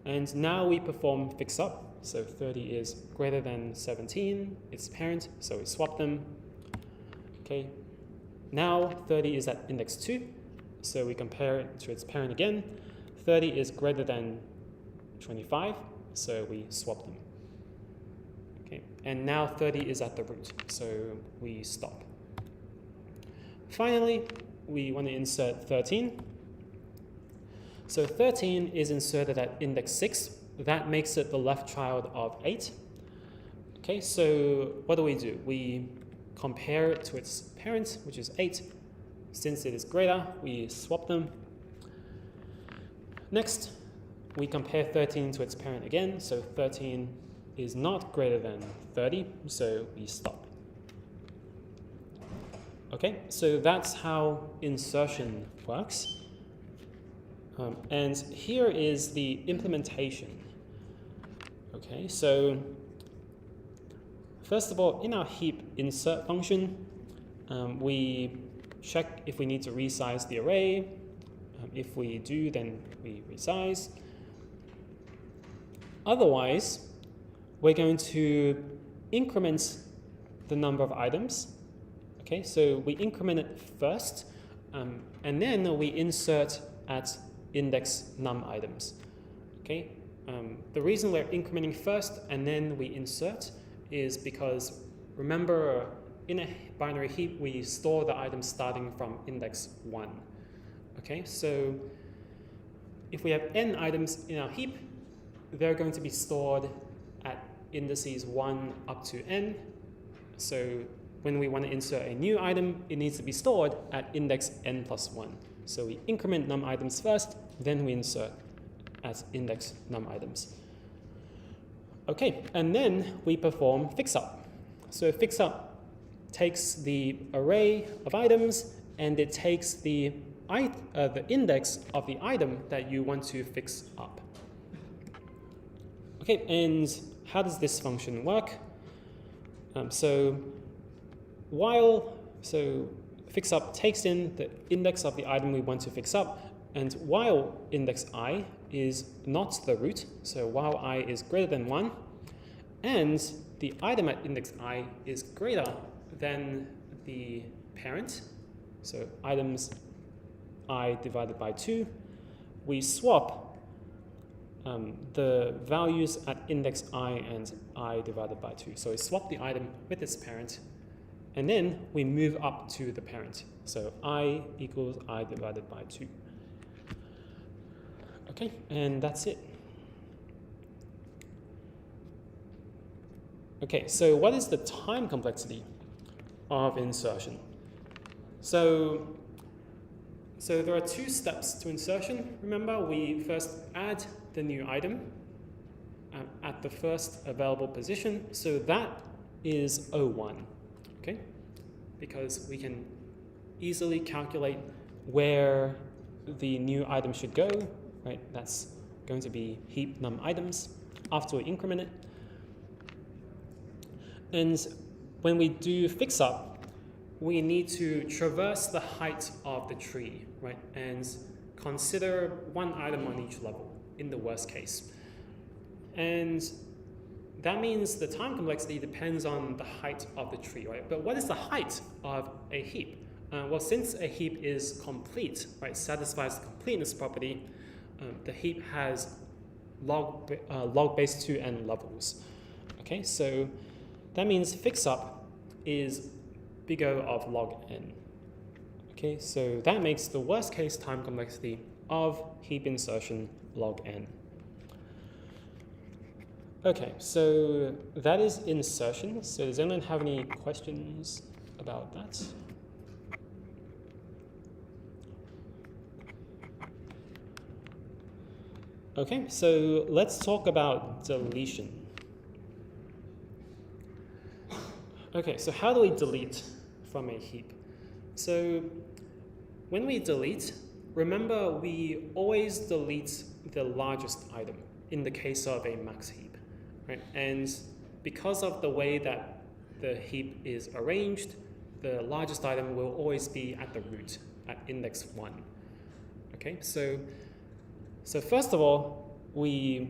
And now we perform fix up. So 30 is greater than 17, its parent, so we swap them. Okay, now 30 is at index 2, so we compare it to its parent again. 30 is greater than 25, so we swap them. Okay, and now 30 is at the root, so we stop. Finally, we want to insert 13. So 13 is inserted at index 6. That makes it the left child of 8. Okay, so what do? We compare it to its parent, which is 8. Since it is greater, we swap them. Next, we compare 13 to its parent again, so 13 is not greater than 30, so we stop. Okay, so that's how insertion works. And here is the implementation. Okay, so first of all, in our heap insert function, we check if we need to resize the array. If we do, then we resize. Otherwise, we're going to increment the number of items. Okay, so we increment it first, and then we insert at index num items. Okay, the reason we're incrementing first and then we insert is because, remember, in a binary heap, we store the items starting from index 1. Okay, so if we have n items in our heap, they're going to be stored at indices 1 up to n. So when we want to insert a new item, it needs to be stored at index n plus 1. So we increment num items first, then we insert at index num items. Okay, and then we perform fixup. So fixup takes the array of items and it takes the index of the item that you want to fix up. Okay, and how does this function work? So fixup takes in the index of the item we want to fix up, and while index I is not the root, so while I is greater than 1, and the item at index I is greater than the parent, so items I divided by 2, we swap the values at index I and I divided by 2. So we swap the item with its parent, and then we move up to the parent. So I equals I divided by 2. Okay, and that's it. Okay, so what is the time complexity of insertion? So there are 2 steps to insertion. Remember, we first add the new item at the first available position. So that is O1, okay? Because we can easily calculate where the new item should go, right? That's going to be heap num items after we increment it. And when we do fixup, we need to traverse the height of the tree, right? And consider one item on each level in the worst case. And that means the time complexity depends on the height of the tree, right? But what is the height of a heap? Well, since a heap is complete, right, satisfies the completeness property, the heap has log base 2n levels. Okay, so that means fixup is big O of log n. Okay, so that makes the worst case time complexity of heap insertion log n. Okay, so that is insertion. So does anyone have any questions about that? Okay, so let's talk about deletion. Okay, so how do we delete from a heap? So when we delete, remember we always delete the largest item in the case of a max heap, right? And because of the way that the heap is arranged, the largest item will always be at the root, at index 1. Okay, so first of all, we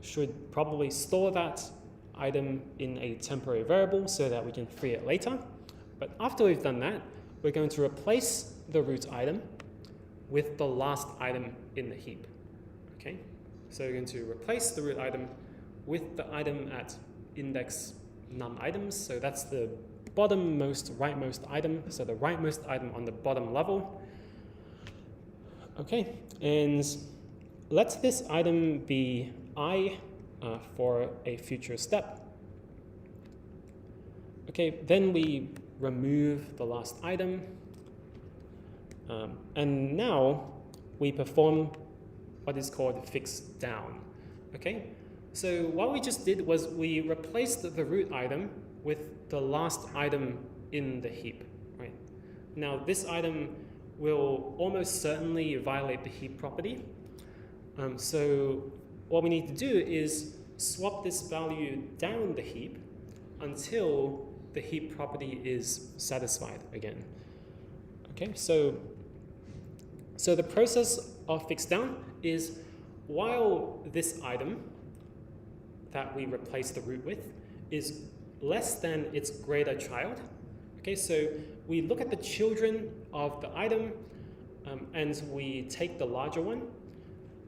should probably store that item in a temporary variable so that we can free it later. But after we've done that, we're going to replace the root item with the last item in the heap. Okay, so we're going to replace the root item with the item at index num items. So that's the bottommost rightmost item, so the rightmost item on the bottom level. Okay, and let this item be I for a future step. Okay, then we remove the last item. And now we perform what is called fix down. Okay, so what we just did was we replaced the root item with the last item in the heap. Right? Now this item will almost certainly violate the heap property. So what we need to do is swap this value down the heap until the heap property is satisfied again. Okay, so the process of fix down is while this item that we replace the root with is less than its greater child. Okay, so we look at the children of the item and we take the larger one,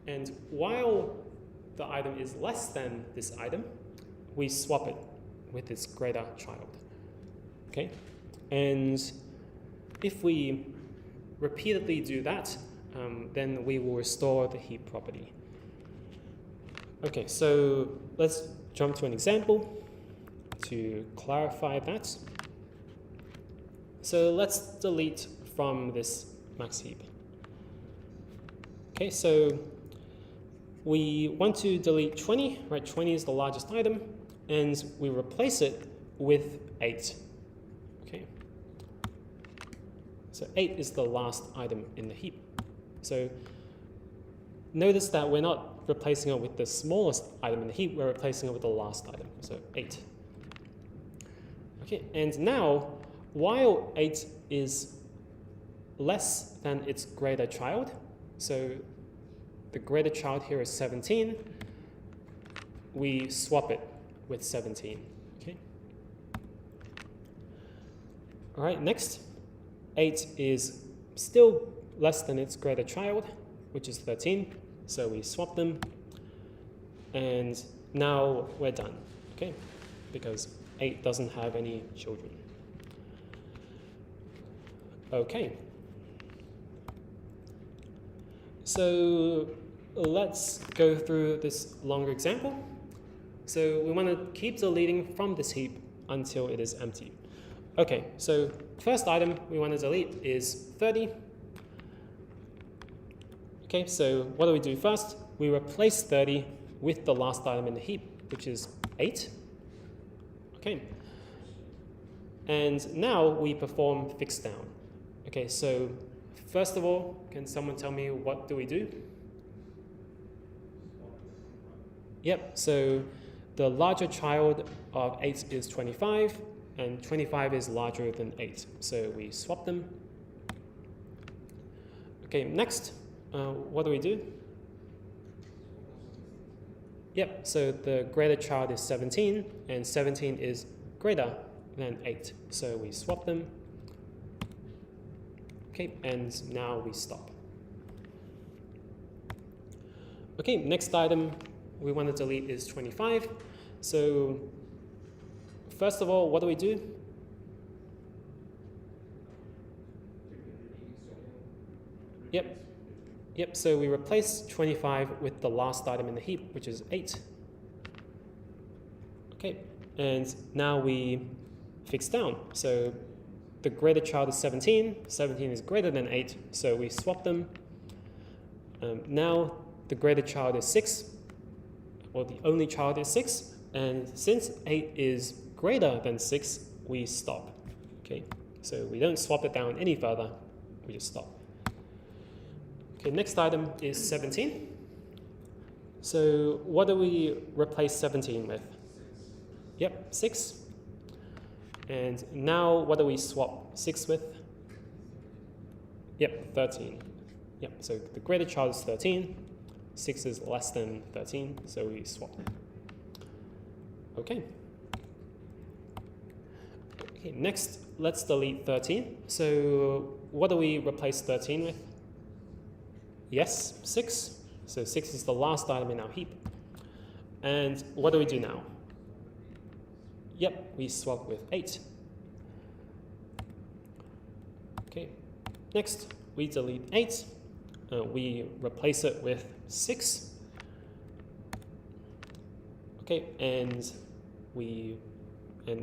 and while the item is less than this item, we swap it with its greater child. Okay, and if we repeatedly do that, then we will restore the heap property. Okay, so let's jump to an example to clarify that. So let's delete from this max heap. Okay, so we want to delete 20, right? 20 is the largest item, and we replace it with 8. Okay, so 8 is the last item in the heap. So notice that we're not replacing it with the smallest item in the heap, we're replacing it with the last item, so 8. Okay, and now, while 8 is less than its greater child, so the greater child here is 17, we swap it with 17. Okay. All right, next, 8 is still less than its greater child, which is 13, so we swap them, and now we're done, okay, because 8 doesn't have any children. Okay, so let's go through this longer example. So we want to keep deleting from this heap until it is empty. Okay, so first item we want to delete is 30. Okay, so what do we do first? We replace 30 with the last item in the heap, which is 8. Okay, and now we perform fix down. Okay, so first of all, can someone tell me what do we do? Yep, so the larger child of 8 is 25, and 25 is larger than 8, so we swap them. Okay, next, what do we do? Yep, so the greater child is 17, and 17 is greater than 8, so we swap them. Okay, and now we stop. Okay, next item we want to delete is 25. So first of all, what do we do? Yep, so we replace 25 with the last item in the heap, which is 8. Okay, and now we fix down. So the greater child is 17, 17 is greater than 8, so we swap them. Now the greater child is 6, well, the only child is 6, and since 8 is greater than 6, we stop. Okay, so we don't swap it down any further, we just stop. Okay, next item is 17. So what do we replace 17 with? Yep, 6. And now what do we swap 6 with? Yep, 13. Yep, so the greater child is 13. 6 is less than 13, so we swap them. Okay. Okay, next, let's delete 13. So what do we replace 13 with? Yes, 6. So 6 is the last item in our heap. And what do we do now? Yep, we swap with 8. Okay, next we delete 8. We replace it with 6. Okay, and we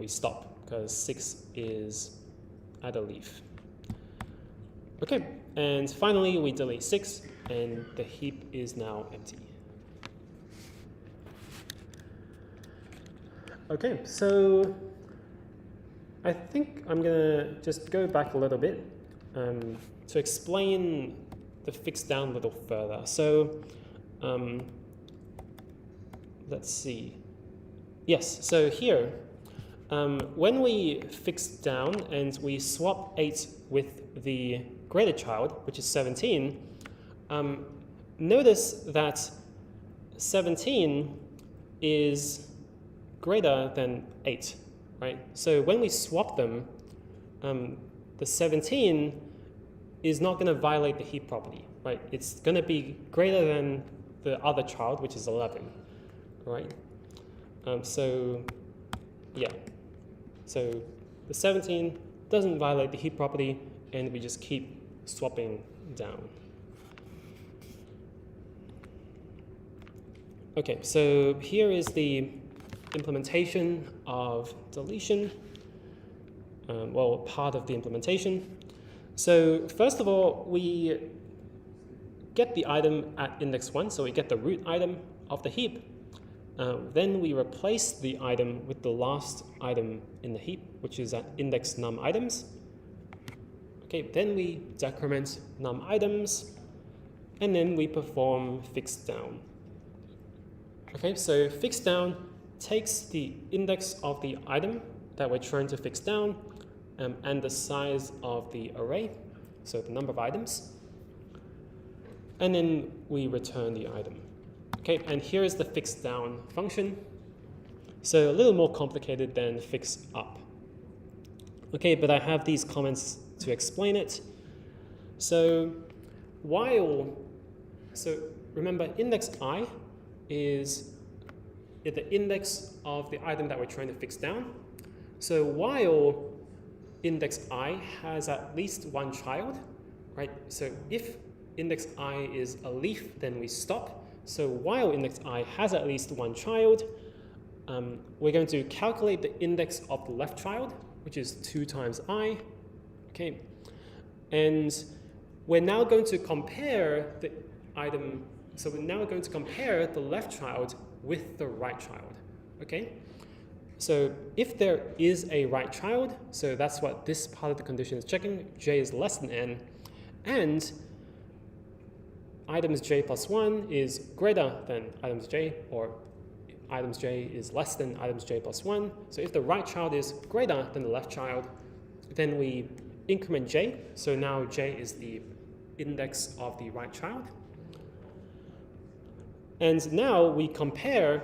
stop because 6 is add a leaf. Okay, and finally we delete 6, and the heap is now empty. Okay, so I think I'm gonna just go back a little bit to explain the fix down a little further. So let's see. Yes, so here, when we fix down and we swap 8 with the greater child, which is 17, notice that 17 is greater than 8, right? So when we swap them, the 17 is not going to violate the heap property, right? It's going to be greater than the other child, which is 11, right? So yeah, so the 17 doesn't violate the heap property, and we just keep swapping down. Okay, so here is the implementation of deletion, well, part of the implementation. So first of all, we get the item at index 1, so we get the root item of the heap. Then we replace the item with the last item in the heap, which is at index num items. Okay, then we decrement num items, and then we perform fix down. Okay, so fix down takes the index of the item that we're trying to fix down and the size of the array, so the number of items, and then we return the item. Okay, and here is the fix down function. So a little more complicated than fix up. Okay, but I have these comments to explain it. So remember, index I is the index of the item that we're trying to fix down. So while index I has at least one child, right? So if index I is a leaf, then we stop. So while index I has at least one child, we're going to calculate the index of the left child, which is 2 times I. Okay, and we're now going to compare the item. So we're now going to compare the left child with the right child. Okay, so if there is a right child, so that's what this part of the condition is checking, j is less than n, and items j plus 1 is greater than items j, or items j is less than items j plus 1. So if the right child is greater than the left child, then we increment j. So now j is the index of the right child. And now we compare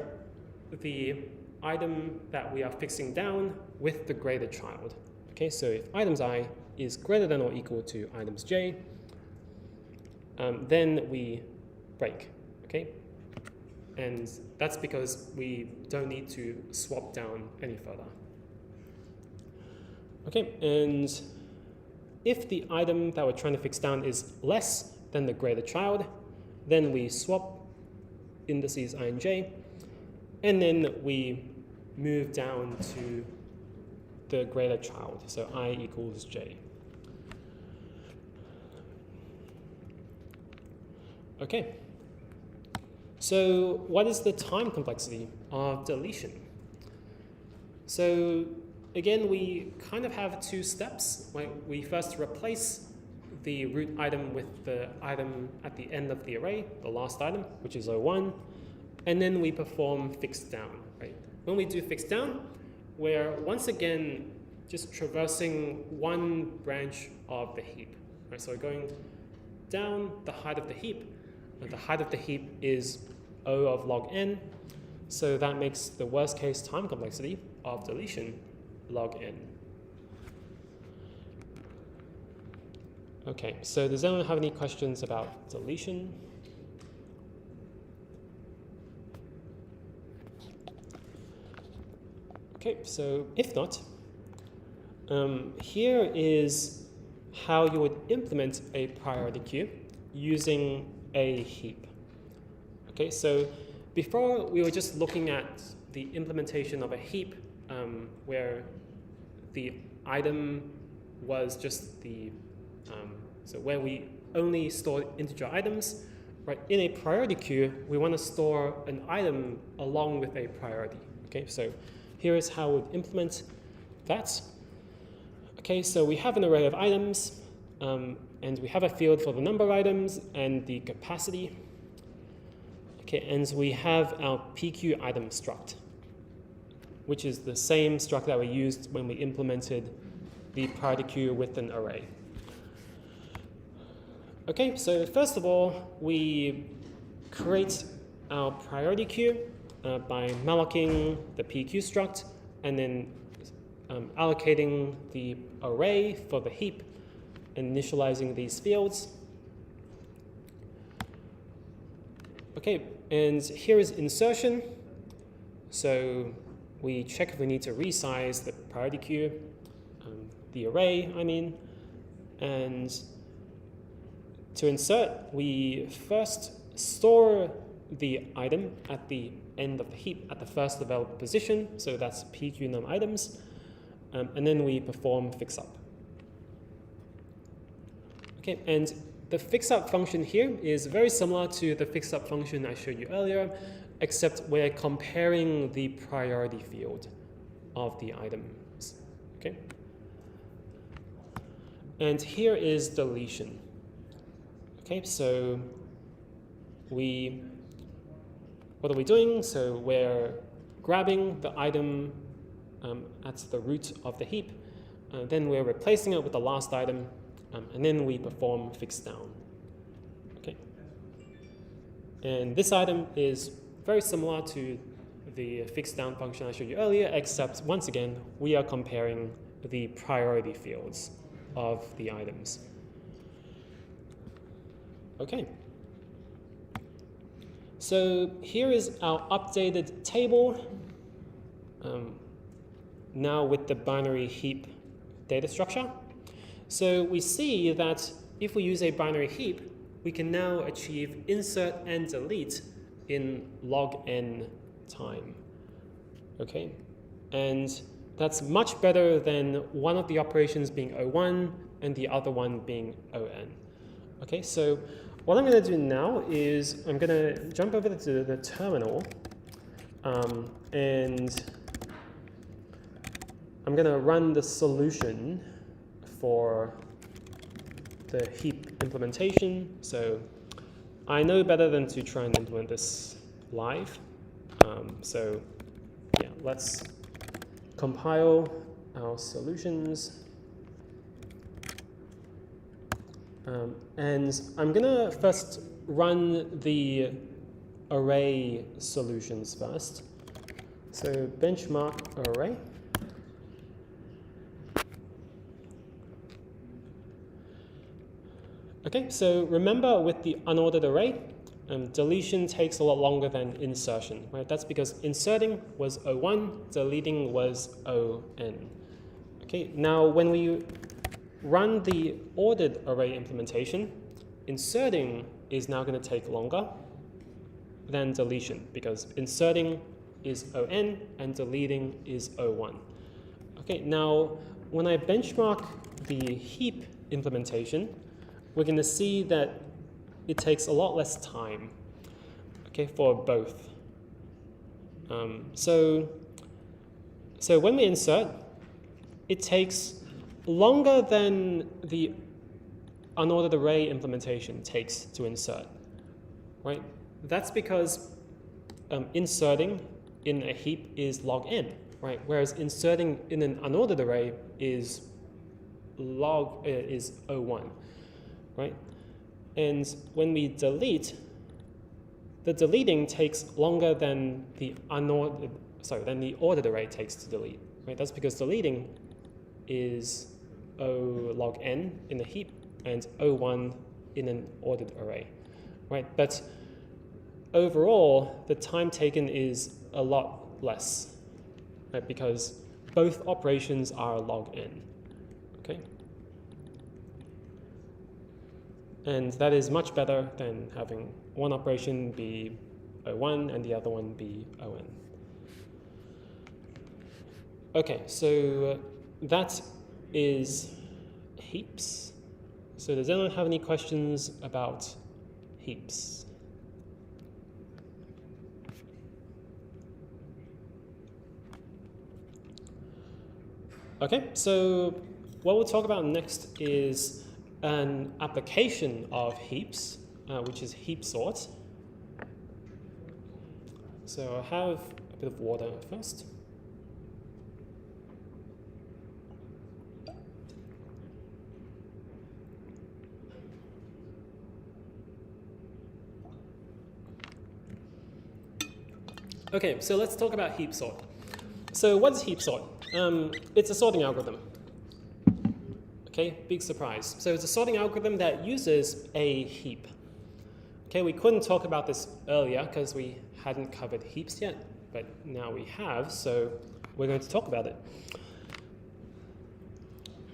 the item that we are fixing down with the greater child. Okay, so if items I is greater than or equal to items j, then we break, okay? And that's because we don't need to swap down any further. Okay, and if the item that we're trying to fix down is less than the greater child, then we swap indices I and j, and then we move down to the greater child, so I equals j. Okay, so what is the time complexity of deletion? So again, we kind of have 2 steps. We first replace the root item with the item at the end of the array, the last item, which is 01, and then we perform fix down, right? When we do fix down, we're once again just traversing one branch of the heap, right? So we're going down the height of the heap, and the height of the heap is O of log n, so that makes the worst case time complexity of deletion log n. Okay, so does anyone have any questions about deletion? Okay, so if not, here is how you would implement a priority queue using a heap. Okay, so before we were just looking at the implementation of a heap where the item was just the, so where we only store integer items, right? In a priority queue, we want to store an item along with a priority, okay? So here is how we implement that. Okay, so we have an array of items, and we have a field for the number of items and the capacity. Okay, and we have our PQ item struct, which is the same struct that we used when we implemented the priority queue with an array. Okay, so first of all, we create our priority queue by mallocing the PQ struct and then allocating the array for the heap, initializing these fields. Okay, and here is insertion. So we check if we need to resize the priority queue, the array, I mean, and to insert, we first store the item at the end of the heap at the first available position, so that's PQ num items, and then we perform fixup. Okay, and the fixup function here is very similar to the fixup function I showed you earlier, except we're comparing the priority field of the items. Okay, and here is deletion. Okay, so what are we doing? So we're grabbing the item at the root of the heap, then we're replacing it with the last item, and then we perform fix down. Okay, and this item is very similar to the fix down function I showed you earlier, except once again we are comparing the priority fields of the items. Okay, so here is our updated table, now with the binary heap data structure. So we see that if we use a binary heap, we can now achieve insert and delete in log n time. Okay, and that's much better than one of the operations being O1 and the other one being ON. Okay, so what I'm going to do now is I'm going to jump over to the terminal, and I'm going to run the solution for the heap implementation. So I know better than to try and implement this live. So yeah, let's compile our solutions. And I'm going to first run the array solutions first. So benchmark array. Okay, so remember with the unordered array, deletion takes a lot longer than insertion, right? That's because inserting was O1, deleting was ON. Okay, now when we run the ordered array implementation, inserting is now going to take longer than deletion because inserting is ON and deleting is O1. Okay, now when I benchmark the heap implementation, we're going to see that it takes a lot less time, okay, for both. So when we insert, it takes longer than the unordered array implementation takes to insert, right? That's because inserting in a heap is log n, right? Whereas inserting in an unordered array is O1, right? And when we delete, the deleting takes longer than the ordered array takes to delete, right? That's because deleting is O log n in a heap and O1 in an ordered array, right? But overall, the time taken is a lot less, right? Because both operations are log n, okay? And that is much better than having one operation be O1 and the other one be ON. Okay, so that is heaps. So does anyone have any questions about heaps? Okay, so what we'll talk about next is an application of heaps, which is heap sort. So I'll have a bit of water first. Okay, so let's talk about heap sort. So what is heap sort? It's a sorting algorithm. Okay, big surprise. So it's a sorting algorithm that uses a heap. Okay, we couldn't talk about this earlier because we hadn't covered heaps yet, but now we have, so we're going to talk about it.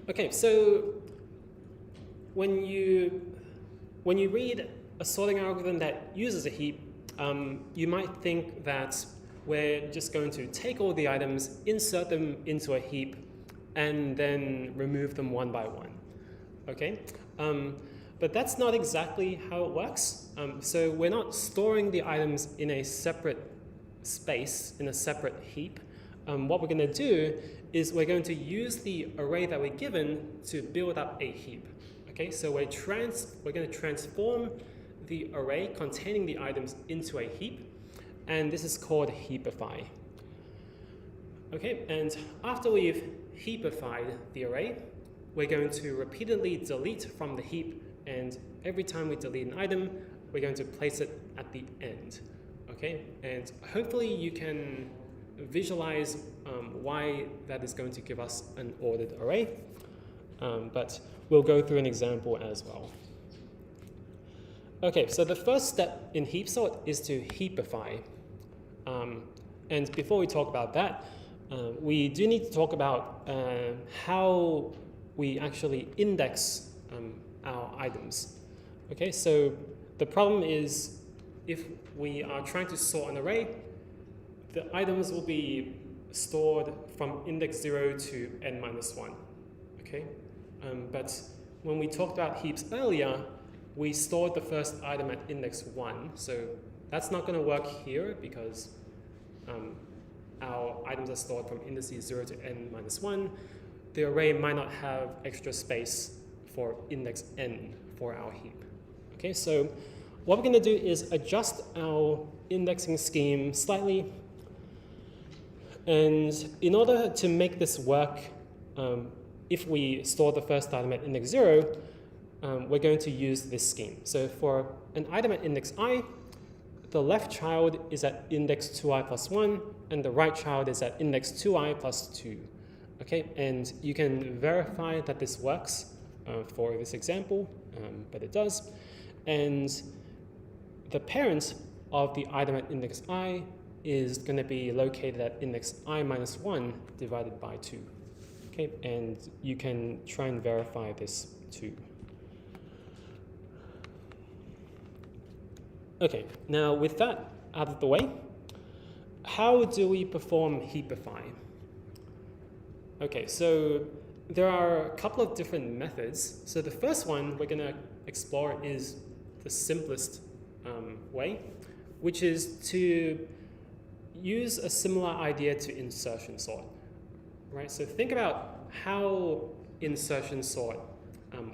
Okay, so when you read a sorting algorithm that uses a heap, you might think that we're just going to take all the items, insert them into a heap, and then remove them one by one, okay? But that's not exactly how it works. So we're not storing the items in a separate space, in a separate heap. What we're gonna do is we're going to use the array that we're given to build up a heap, okay? So we're gonna transform the array containing the items into a heap, and this is called heapify. Okay, and after we've heapified the array, we're going to repeatedly delete from the heap, and every time we delete an item, we're going to place it at the end. Okay, and hopefully you can visualize why that is going to give us an ordered array, but we'll go through an example as well. Okay, so the first step in heap sort is to heapify. And before we talk about that, we do need to talk about how we actually index our items. Okay, so the problem is if we are trying to sort an array, the items will be stored from index 0 to n-1. Okay, but when we talked about heaps earlier, we stored the first item at index 1, so that's not going to work here because our items are stored from indices 0 to n-1. The array might not have extra space for index n for our heap. Okay, so what we're going to do is adjust our indexing scheme slightly, and in order to make this work, if we store the first item at index 0, we're going to use this scheme. So for an item at index I, the left child is at index 2i plus 1, and the right child is at index 2i plus 2. Okay, and you can verify that this works for this example, but it does. And the parent of the item at index I is going to be located at index I minus 1 divided by 2. Okay, and you can try and verify this too. Okay, now with that out of the way, how do we perform heapify? Okay, so there are a couple of different methods. So the first one we're going to explore is the simplest way, which is to use a similar idea to insertion sort. Right? So think about how insertion sort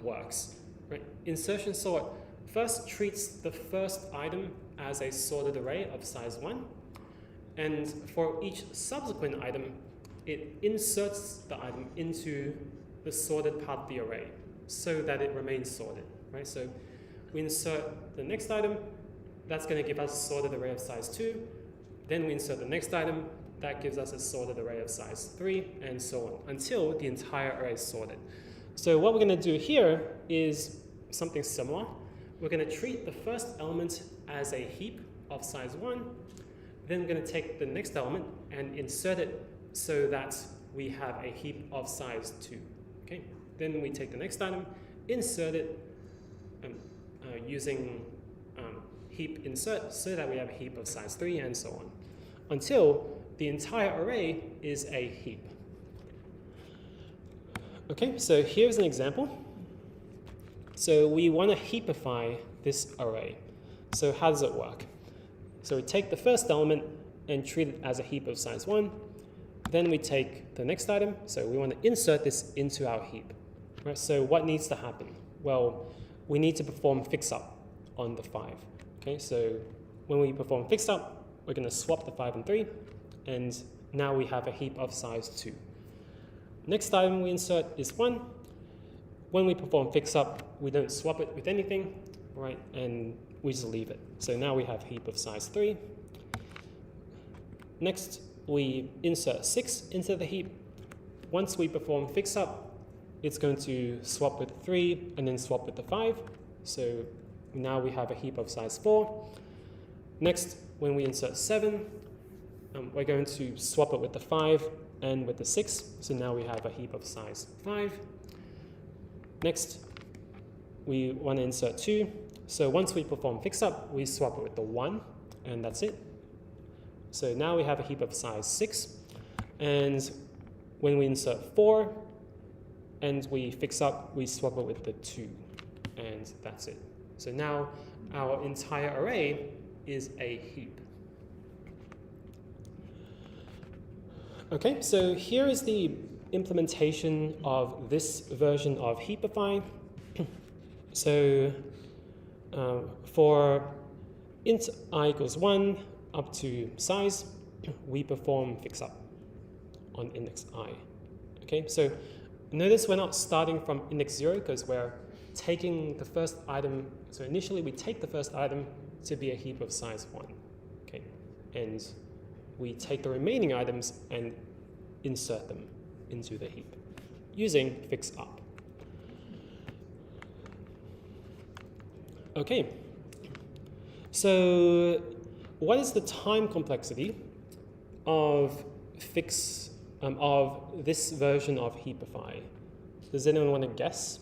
works. Right? Insertion sort first treats the first item as a sorted array of size 1, and for each subsequent item, it inserts the item into the sorted part of the array so that it remains sorted. Right? So we insert the next item, that's going to give us a sorted array of size 2. Then we insert the next item, that gives us a sorted array of size 3, and so on, until the entire array is sorted. So what we're going to do here is something similar. We're going to treat the first element as a heap of size 1, then we're going to take the next element and insert it so that we have a heap of size 2. Okay? Then we take the next item, insert it using heap insert so that we have a heap of size 3, and so on, until the entire array is a heap. Okay, so here's an example. So we want to heapify this array. So how does it work? So we take the first element and treat it as a heap of size 1. Then we take the next item. So we want to insert this into our heap. Right? So what needs to happen? Well, we need to perform fix-up on the 5. Okay, so when we perform fix-up, we're going to swap the 5 and 3. And now we have a heap of size 2. Next item we insert is 1. When we perform fix-up, we don't swap it with anything, right? And we just leave it. So now we have a heap of size 3. Next, we insert 6 into the heap. Once we perform fix-up, it's going to swap with 3 and then swap with the 5. So now we have a heap of size 4. Next, when we insert 7, we're going to swap it with the 5 and with the 6. So now we have a heap of size 5. Next, we want to insert 2. So once we perform fix-up, we swap it with the 1, and that's it. So now we have a heap of size 6. And when we insert 4 and we fix up, we swap it with the 2, and that's it. So now our entire array is a heap. Okay, so here is the implementation of this version of heapify. So for int I equals 1 up to size, we perform fix-up on index I. Okay, so notice we're not starting from index 0 because we're taking the first item. So initially we take the first item to be a heap of size 1. Okay, and we take the remaining items and insert them into the heap using fix-up. Okay, so what is the time complexity of this version of heapify? Does anyone want to guess?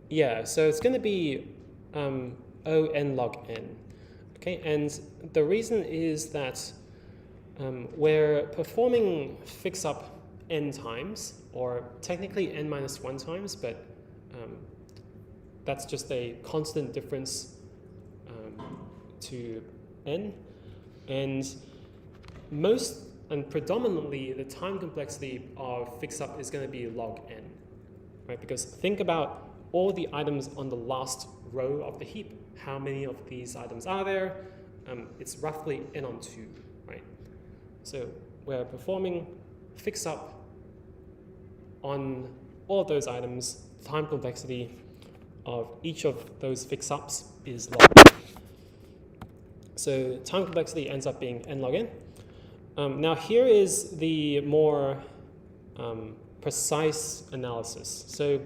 Yeah, so it's going to be O n log n. Okay, and the reason is that we're performing fix-up n times, or technically n minus 1 times, but that's just a constant difference to n. And most and predominantly, the time complexity of fix-up is going to be log n, right? Because think about all the items on the last row of the heap. How many of these items are there? It's roughly n on 2, right? So we're performing fix-up on all of those items. Time complexity of each of those fix-ups is log n. So time complexity ends up being n log n. Now here is the more precise analysis. So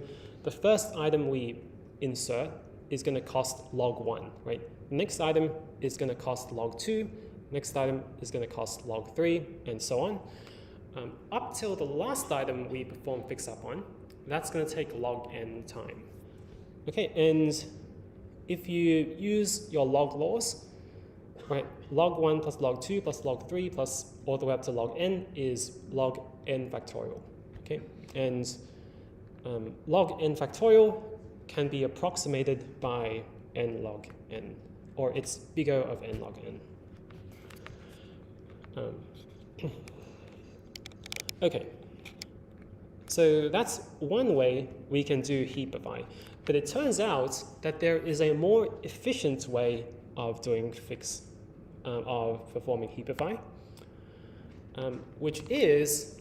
the first item we insert is going to cost log 1, right? The next item is going to cost log 2. Next item is going to cost log 3, and so on. Up till the last item we perform fix-up on, that's going to take log n time. Okay, and if you use your log laws, right, log 1 plus log 2 plus log 3 plus all the way up to log n is log n factorial. Okay, and log n factorial can be approximated by n log n, or its big O of n log n. Okay, so that's one way we can do heapify, but it turns out that there is a more efficient way of doing of performing heapify, which is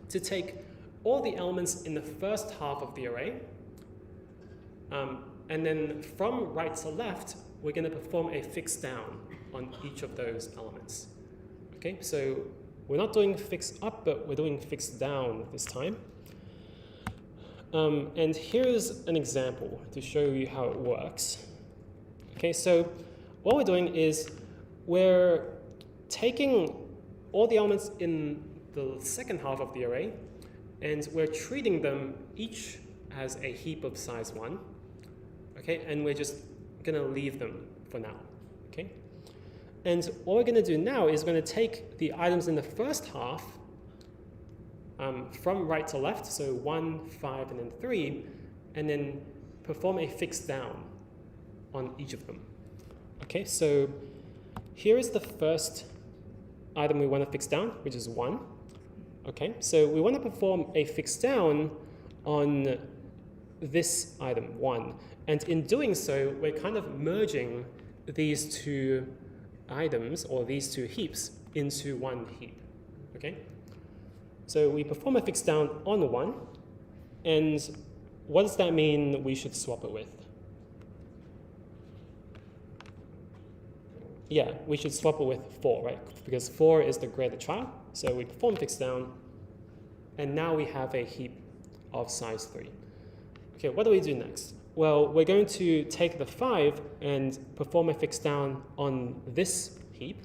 to take all the elements in the first half of the array, and then from right to left, we're going to perform a fix down on each of those elements. Okay, so we're not doing fix up, but we're doing fix down this time. And here's an example to show you how it works. Okay, so what we're doing is we're taking all the elements in the second half of the array, and we're treating them each as a heap of size 1. Okay, and we're just going to leave them for now. Okay, and what we're going to do now is we're going to take the items in the first half from right to left, so 1, 5, and then 3, and then perform a fix down on each of them. Okay, so here is the first item we want to fix down, which is 1. Okay, so we want to perform a fix down on this item, 1. And in doing so, we're kind of merging these two items, or these two heaps, into one heap. Okay? So we perform a fix down on 1, and what does that mean we should swap it with? Yeah, we should swap it with 4, right? Because 4 is the greater child. So we perform fix down, and now we have a heap of size 3. Okay, what do we do next? Well, we're going to take the 5 and perform a fix down on this heap.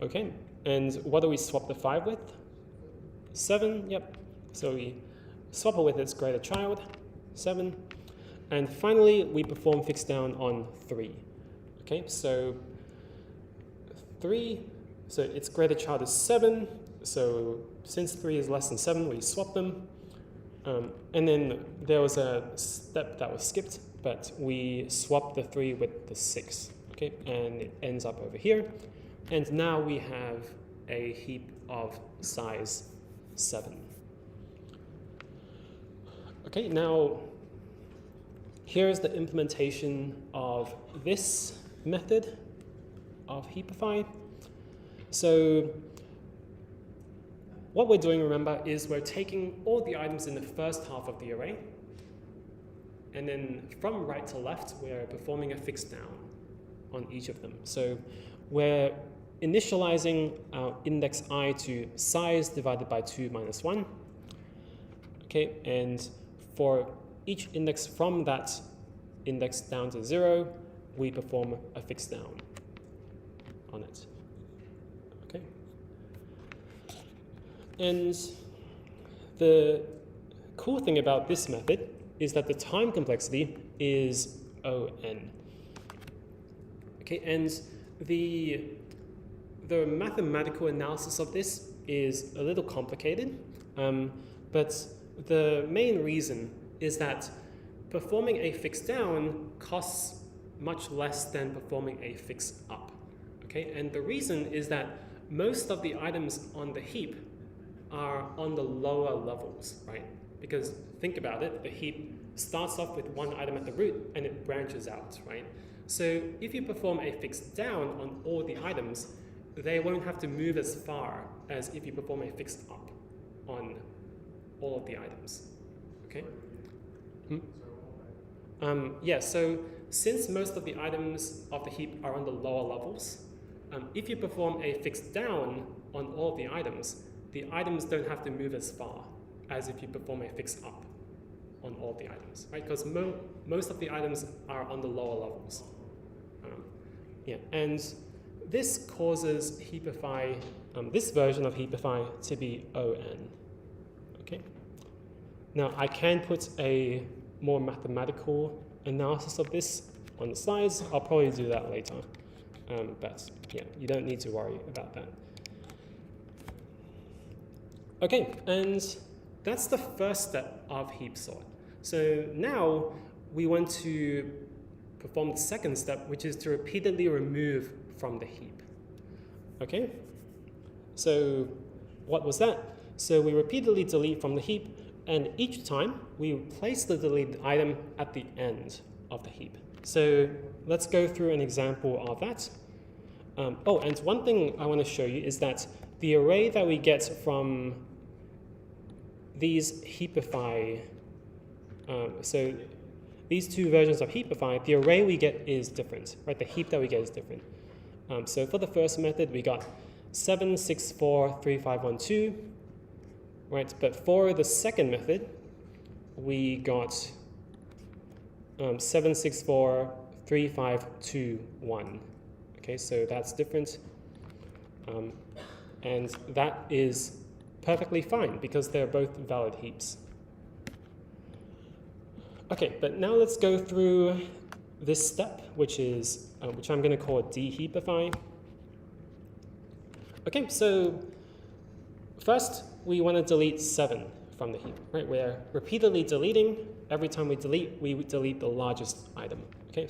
Okay, and what do we swap the 5 with? 7, yep. So we swap it with its greater child, 7. And finally, we perform fix down on 3. Okay, so 3, so its greater child is 7. So since 3 is less than 7, we swap them. And then there was a step that was skipped, but we swap the 3 with the 6. Okay, and it ends up over here. And now we have a heap of size 7. Okay, now here's the implementation of this method of heapify. So what we're doing, remember, is we're taking all the items in the first half of the array, and then from right to left, we're performing a fix down on each of them. So we're initializing our index I to size divided by 2 minus 1. Okay, and for each index from that index down to 0, we perform a fix down on it. Okay. And the cool thing about this method is that the time complexity is O(n). Okay, and the mathematical analysis of this is a little complicated, but the main reason is that performing a fix down costs much less than performing a fix up. Okay, and the reason is that most of the items on the heap are on the lower levels, right? Because think about it, the heap starts off with one item at the root and it branches out, right? So if you perform a fix down on all the items, they won't have to move as far as if you perform a fix up on all of the items. Okay? Yeah, so since most of the items of the heap are on the lower levels, if you perform a fix down on all of the items don't have to move as far as if you perform a fix up on all the items, right? Because most of the items are on the lower levels. Yeah, and this causes heapify, this version of heapify to be O(n). Okay. Now I can put a more mathematical analysis of this on the slides. I'll probably do that later, but yeah, you don't need to worry about that. Okay, and that's the first step of heap sort. So now we want to perform the second step, which is to repeatedly remove from the heap. Okay, so what was that? So we repeatedly delete from the heap, and each time we place the deleted item at the end of the heap. So let's go through an example of that. Oh, and one thing I want to show you is that the array that we get from these heapify, so these two versions of heapify, the array we get is different, right? The heap that we get is different. So for the first method, we got 7, 6, 4, 3, 5, 1, 2, right? But for the second method, we got 7, 6, 4, 3, 5, 2, 1. Okay, so that's different. And that is perfectly fine because they're both valid heaps. Okay, but now let's go through this step, which I'm going to call deheapify. Okay, so first, we want to delete 7 from the heap, right? We're repeatedly deleting. Every time we delete the largest item. Okay,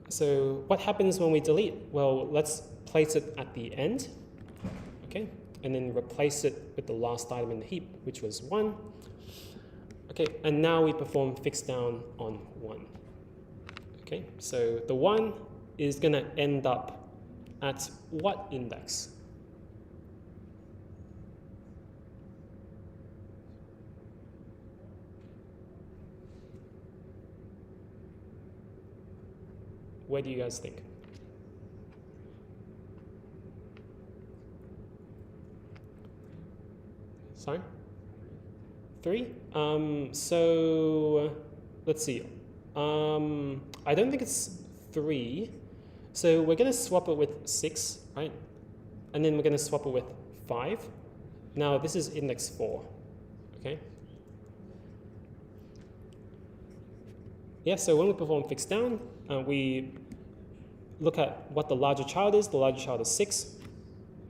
so what happens when we delete? Well, let's place it at the end, okay? And then replace it with the last item in the heap, which was 1. Okay, and now we perform fix down on 1. Okay, so the 1 is going to end up at what index? Where do you guys think? Sorry? 3? So let's see. I don't think it's 3. So we're going to swap it with 6, right? And then we're going to swap it with 5. Now this is index 4, okay? Yeah, so when we perform fix down, we look at what the larger child is. The larger child is 6,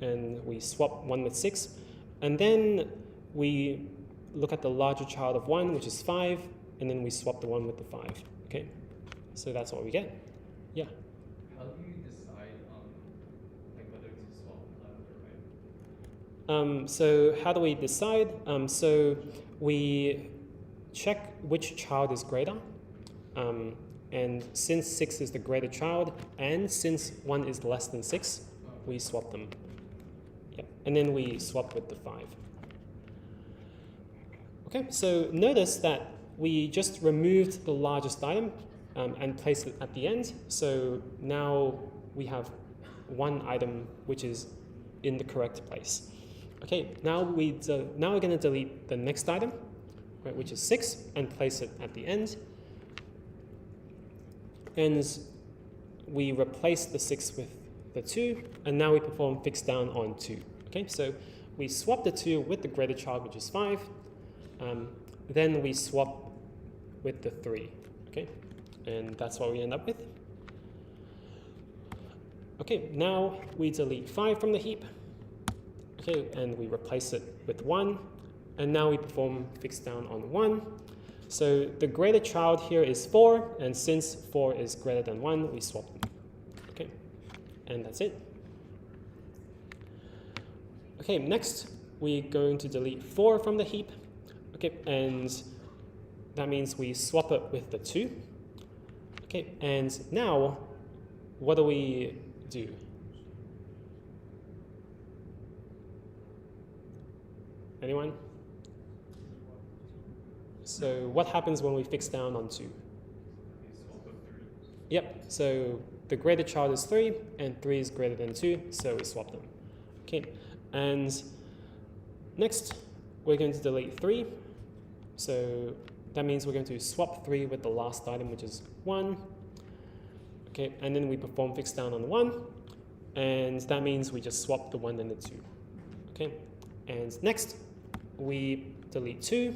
and we swap 1 with 6. And then we look at the larger child of 1, which is 5, and then we swap the 1 with the 5. Okay, so that's what we get. Yeah. How do you decide like whether to swap left or right? So how do we decide? So we check which child is greater. And since 6 is the greater child, and since 1 is less than 6, we swap them. Yeah. And then we swap with the 5. Okay, so notice that we just removed the largest item and placed it at the end. So now we have 1 item which is in the correct place. Okay, now we're going to delete the next item, right, which is 6, and place it at the end. And we replace the 6 with the 2, and now we perform fix down on 2. Okay, so we swap the 2 with the greater child, which is 5. Then we swap with the 3. Okay, and that's what we end up with. Okay, now we delete 5 from the heap. Okay, and we replace it with 1, and now we perform fix down on 1. So the greater child here is 4, and since 4 is greater than 1, we swap them. Okay, and that's it. Okay, next we're going to delete 4 from the heap. Okay, and that means we swap it with the 2. Okay, and now what do we do? Anyone? So what happens when we fix down on 2? Yep, so the greater child is 3, and 3 is greater than 2, so we swap them. Okay, and next we're going to delete 3. So that means we're going to swap 3 with the last item, which is 1. Okay, and then we perform fix down on 1, and that means we just swap the 1 and the 2. Okay, and next we delete 2.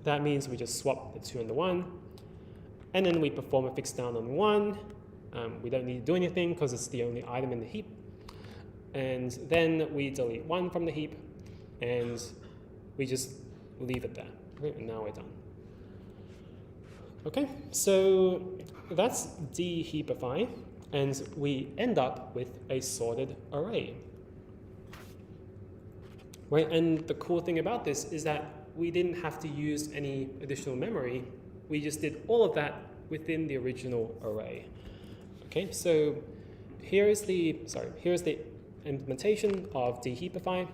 That means we just swap the 2 and the 1, and then we perform a fix down on 1. We don't need to do anything because it's the only item in the heap. And then we delete 1 from the heap, and we just leave it there. Okay, and now we're done. Okay, so that's deheapify, and we end up with a sorted array. Right, and the cool thing about this is that we didn't have to use any additional memory. We just did all of that within the original array. Okay, so here's the implementation of deheapify.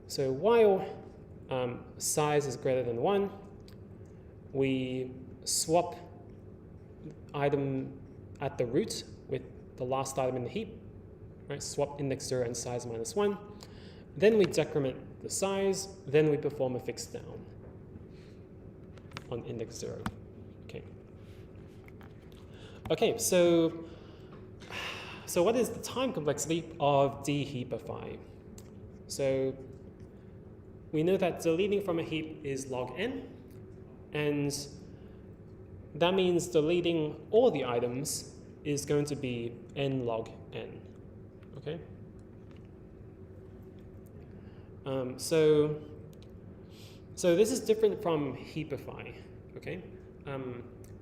So while size is greater than 1, we swap item at the root with the last item in the heap. Right, swap index 0 and size minus 1. Then we decrement the size, then we perform a fix down on index 0. Okay. Okay, so what is the time complexity of deheapify? So we know that deleting from a heap is log n, and that means deleting all the items is going to be n log n. Okay? So this is different from heapify, okay?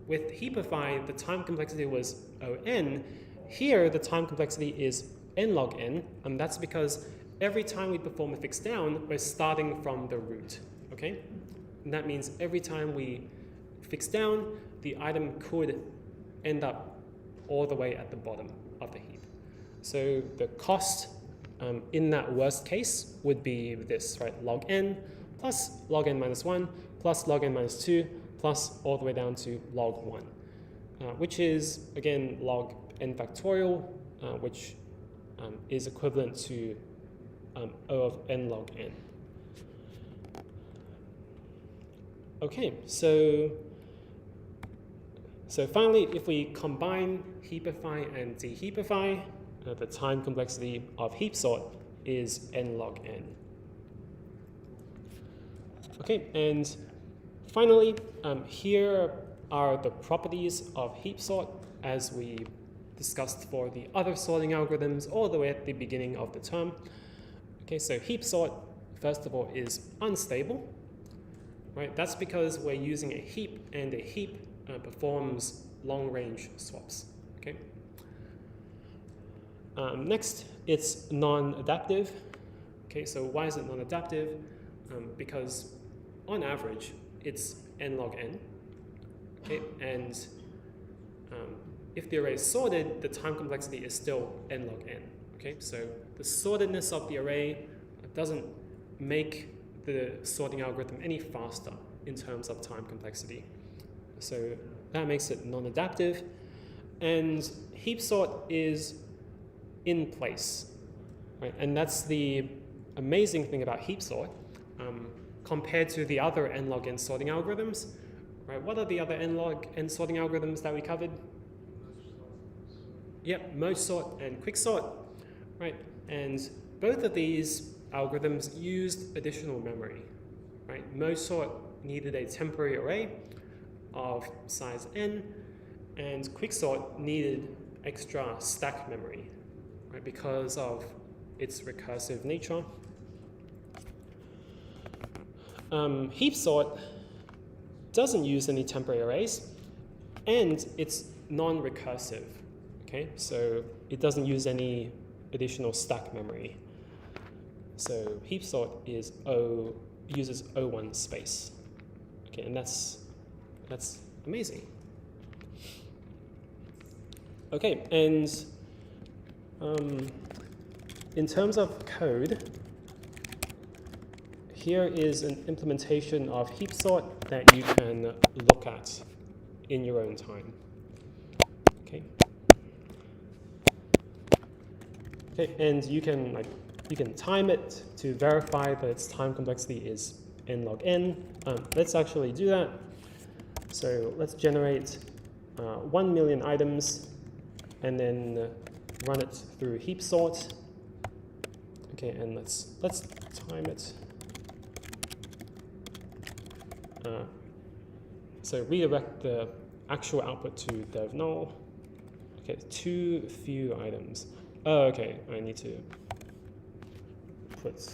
With heapify, the time complexity was O(n). Here, the time complexity is n log n, and that's because every time we perform a fix down, we're starting from the root, okay? And that means every time we fix down, the item could end up all the way at the bottom of the heap. So the cost in that worst case would be this, right? Log n plus log n minus 1 plus log n minus 2 plus all the way down to log 1, which is, again, log n factorial, which is equivalent to O of n log n. Okay, so finally, if we combine heapify and deheapify, the time complexity of heap sort is n log n. Okay, and finally, here are the properties of heap sort as we discussed for the other sorting algorithms all the way at the beginning of the term. Okay, so heap sort, first of all, is unstable. Right? That's because we're using a heap, and a heap performs long-range swaps. Okay. Next, it's non-adaptive. Okay, so why is it non-adaptive? Because on average, it's n log n. Okay, and if the array is sorted, the time complexity is still n log n. Okay, so the sortedness of the array doesn't make the sorting algorithm any faster in terms of time complexity. So that makes it non-adaptive. And heap sort is in place, right? And that's the amazing thing about heap sort compared to the other n log n sorting algorithms, right? What are the other n log n sorting algorithms that we covered? Yep, merge sort and quick sort, right? And both of these algorithms used additional memory, right? Merge sort needed a temporary array of size n, and quick sort needed extra stack memory, right? Because of its recursive nature. Heap sort doesn't use any temporary arrays, and it's non-recursive, okay? So it doesn't use any additional stack memory. So heap sort is uses O1 space. Okay, and that's amazing. Okay, and in terms of code, here is an implementation of heap sort that you can look at in your own time. Okay. Okay, and you can time it to verify that its time complexity is n log n. Let's actually do that. So let's generate 1 million items and then run it through heap sort. Okay, and let's time it. So redirect the actual output to dev null. Okay, too few items. Oh, okay, I need to put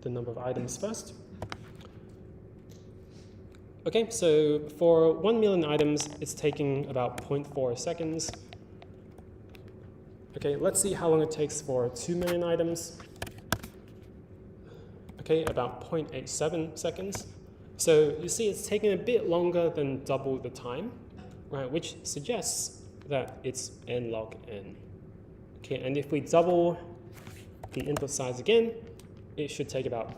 the number of items first. Okay, so for 1 million items, it's taking about 0.4 seconds. Okay, let's see how long it takes for 2 million items. Okay, about 0.87 seconds. So you see it's taking a bit longer than double the time, right? Which suggests that it's n log n. Okay, and if we double the input size again, it should take about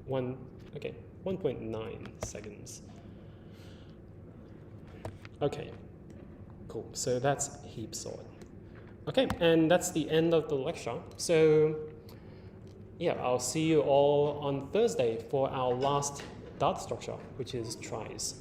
1.9 seconds. Okay, cool. So that's heap sort. Okay, and that's the end of the lecture. So yeah, I'll see you all on Thursday for our last data structure, which is tries.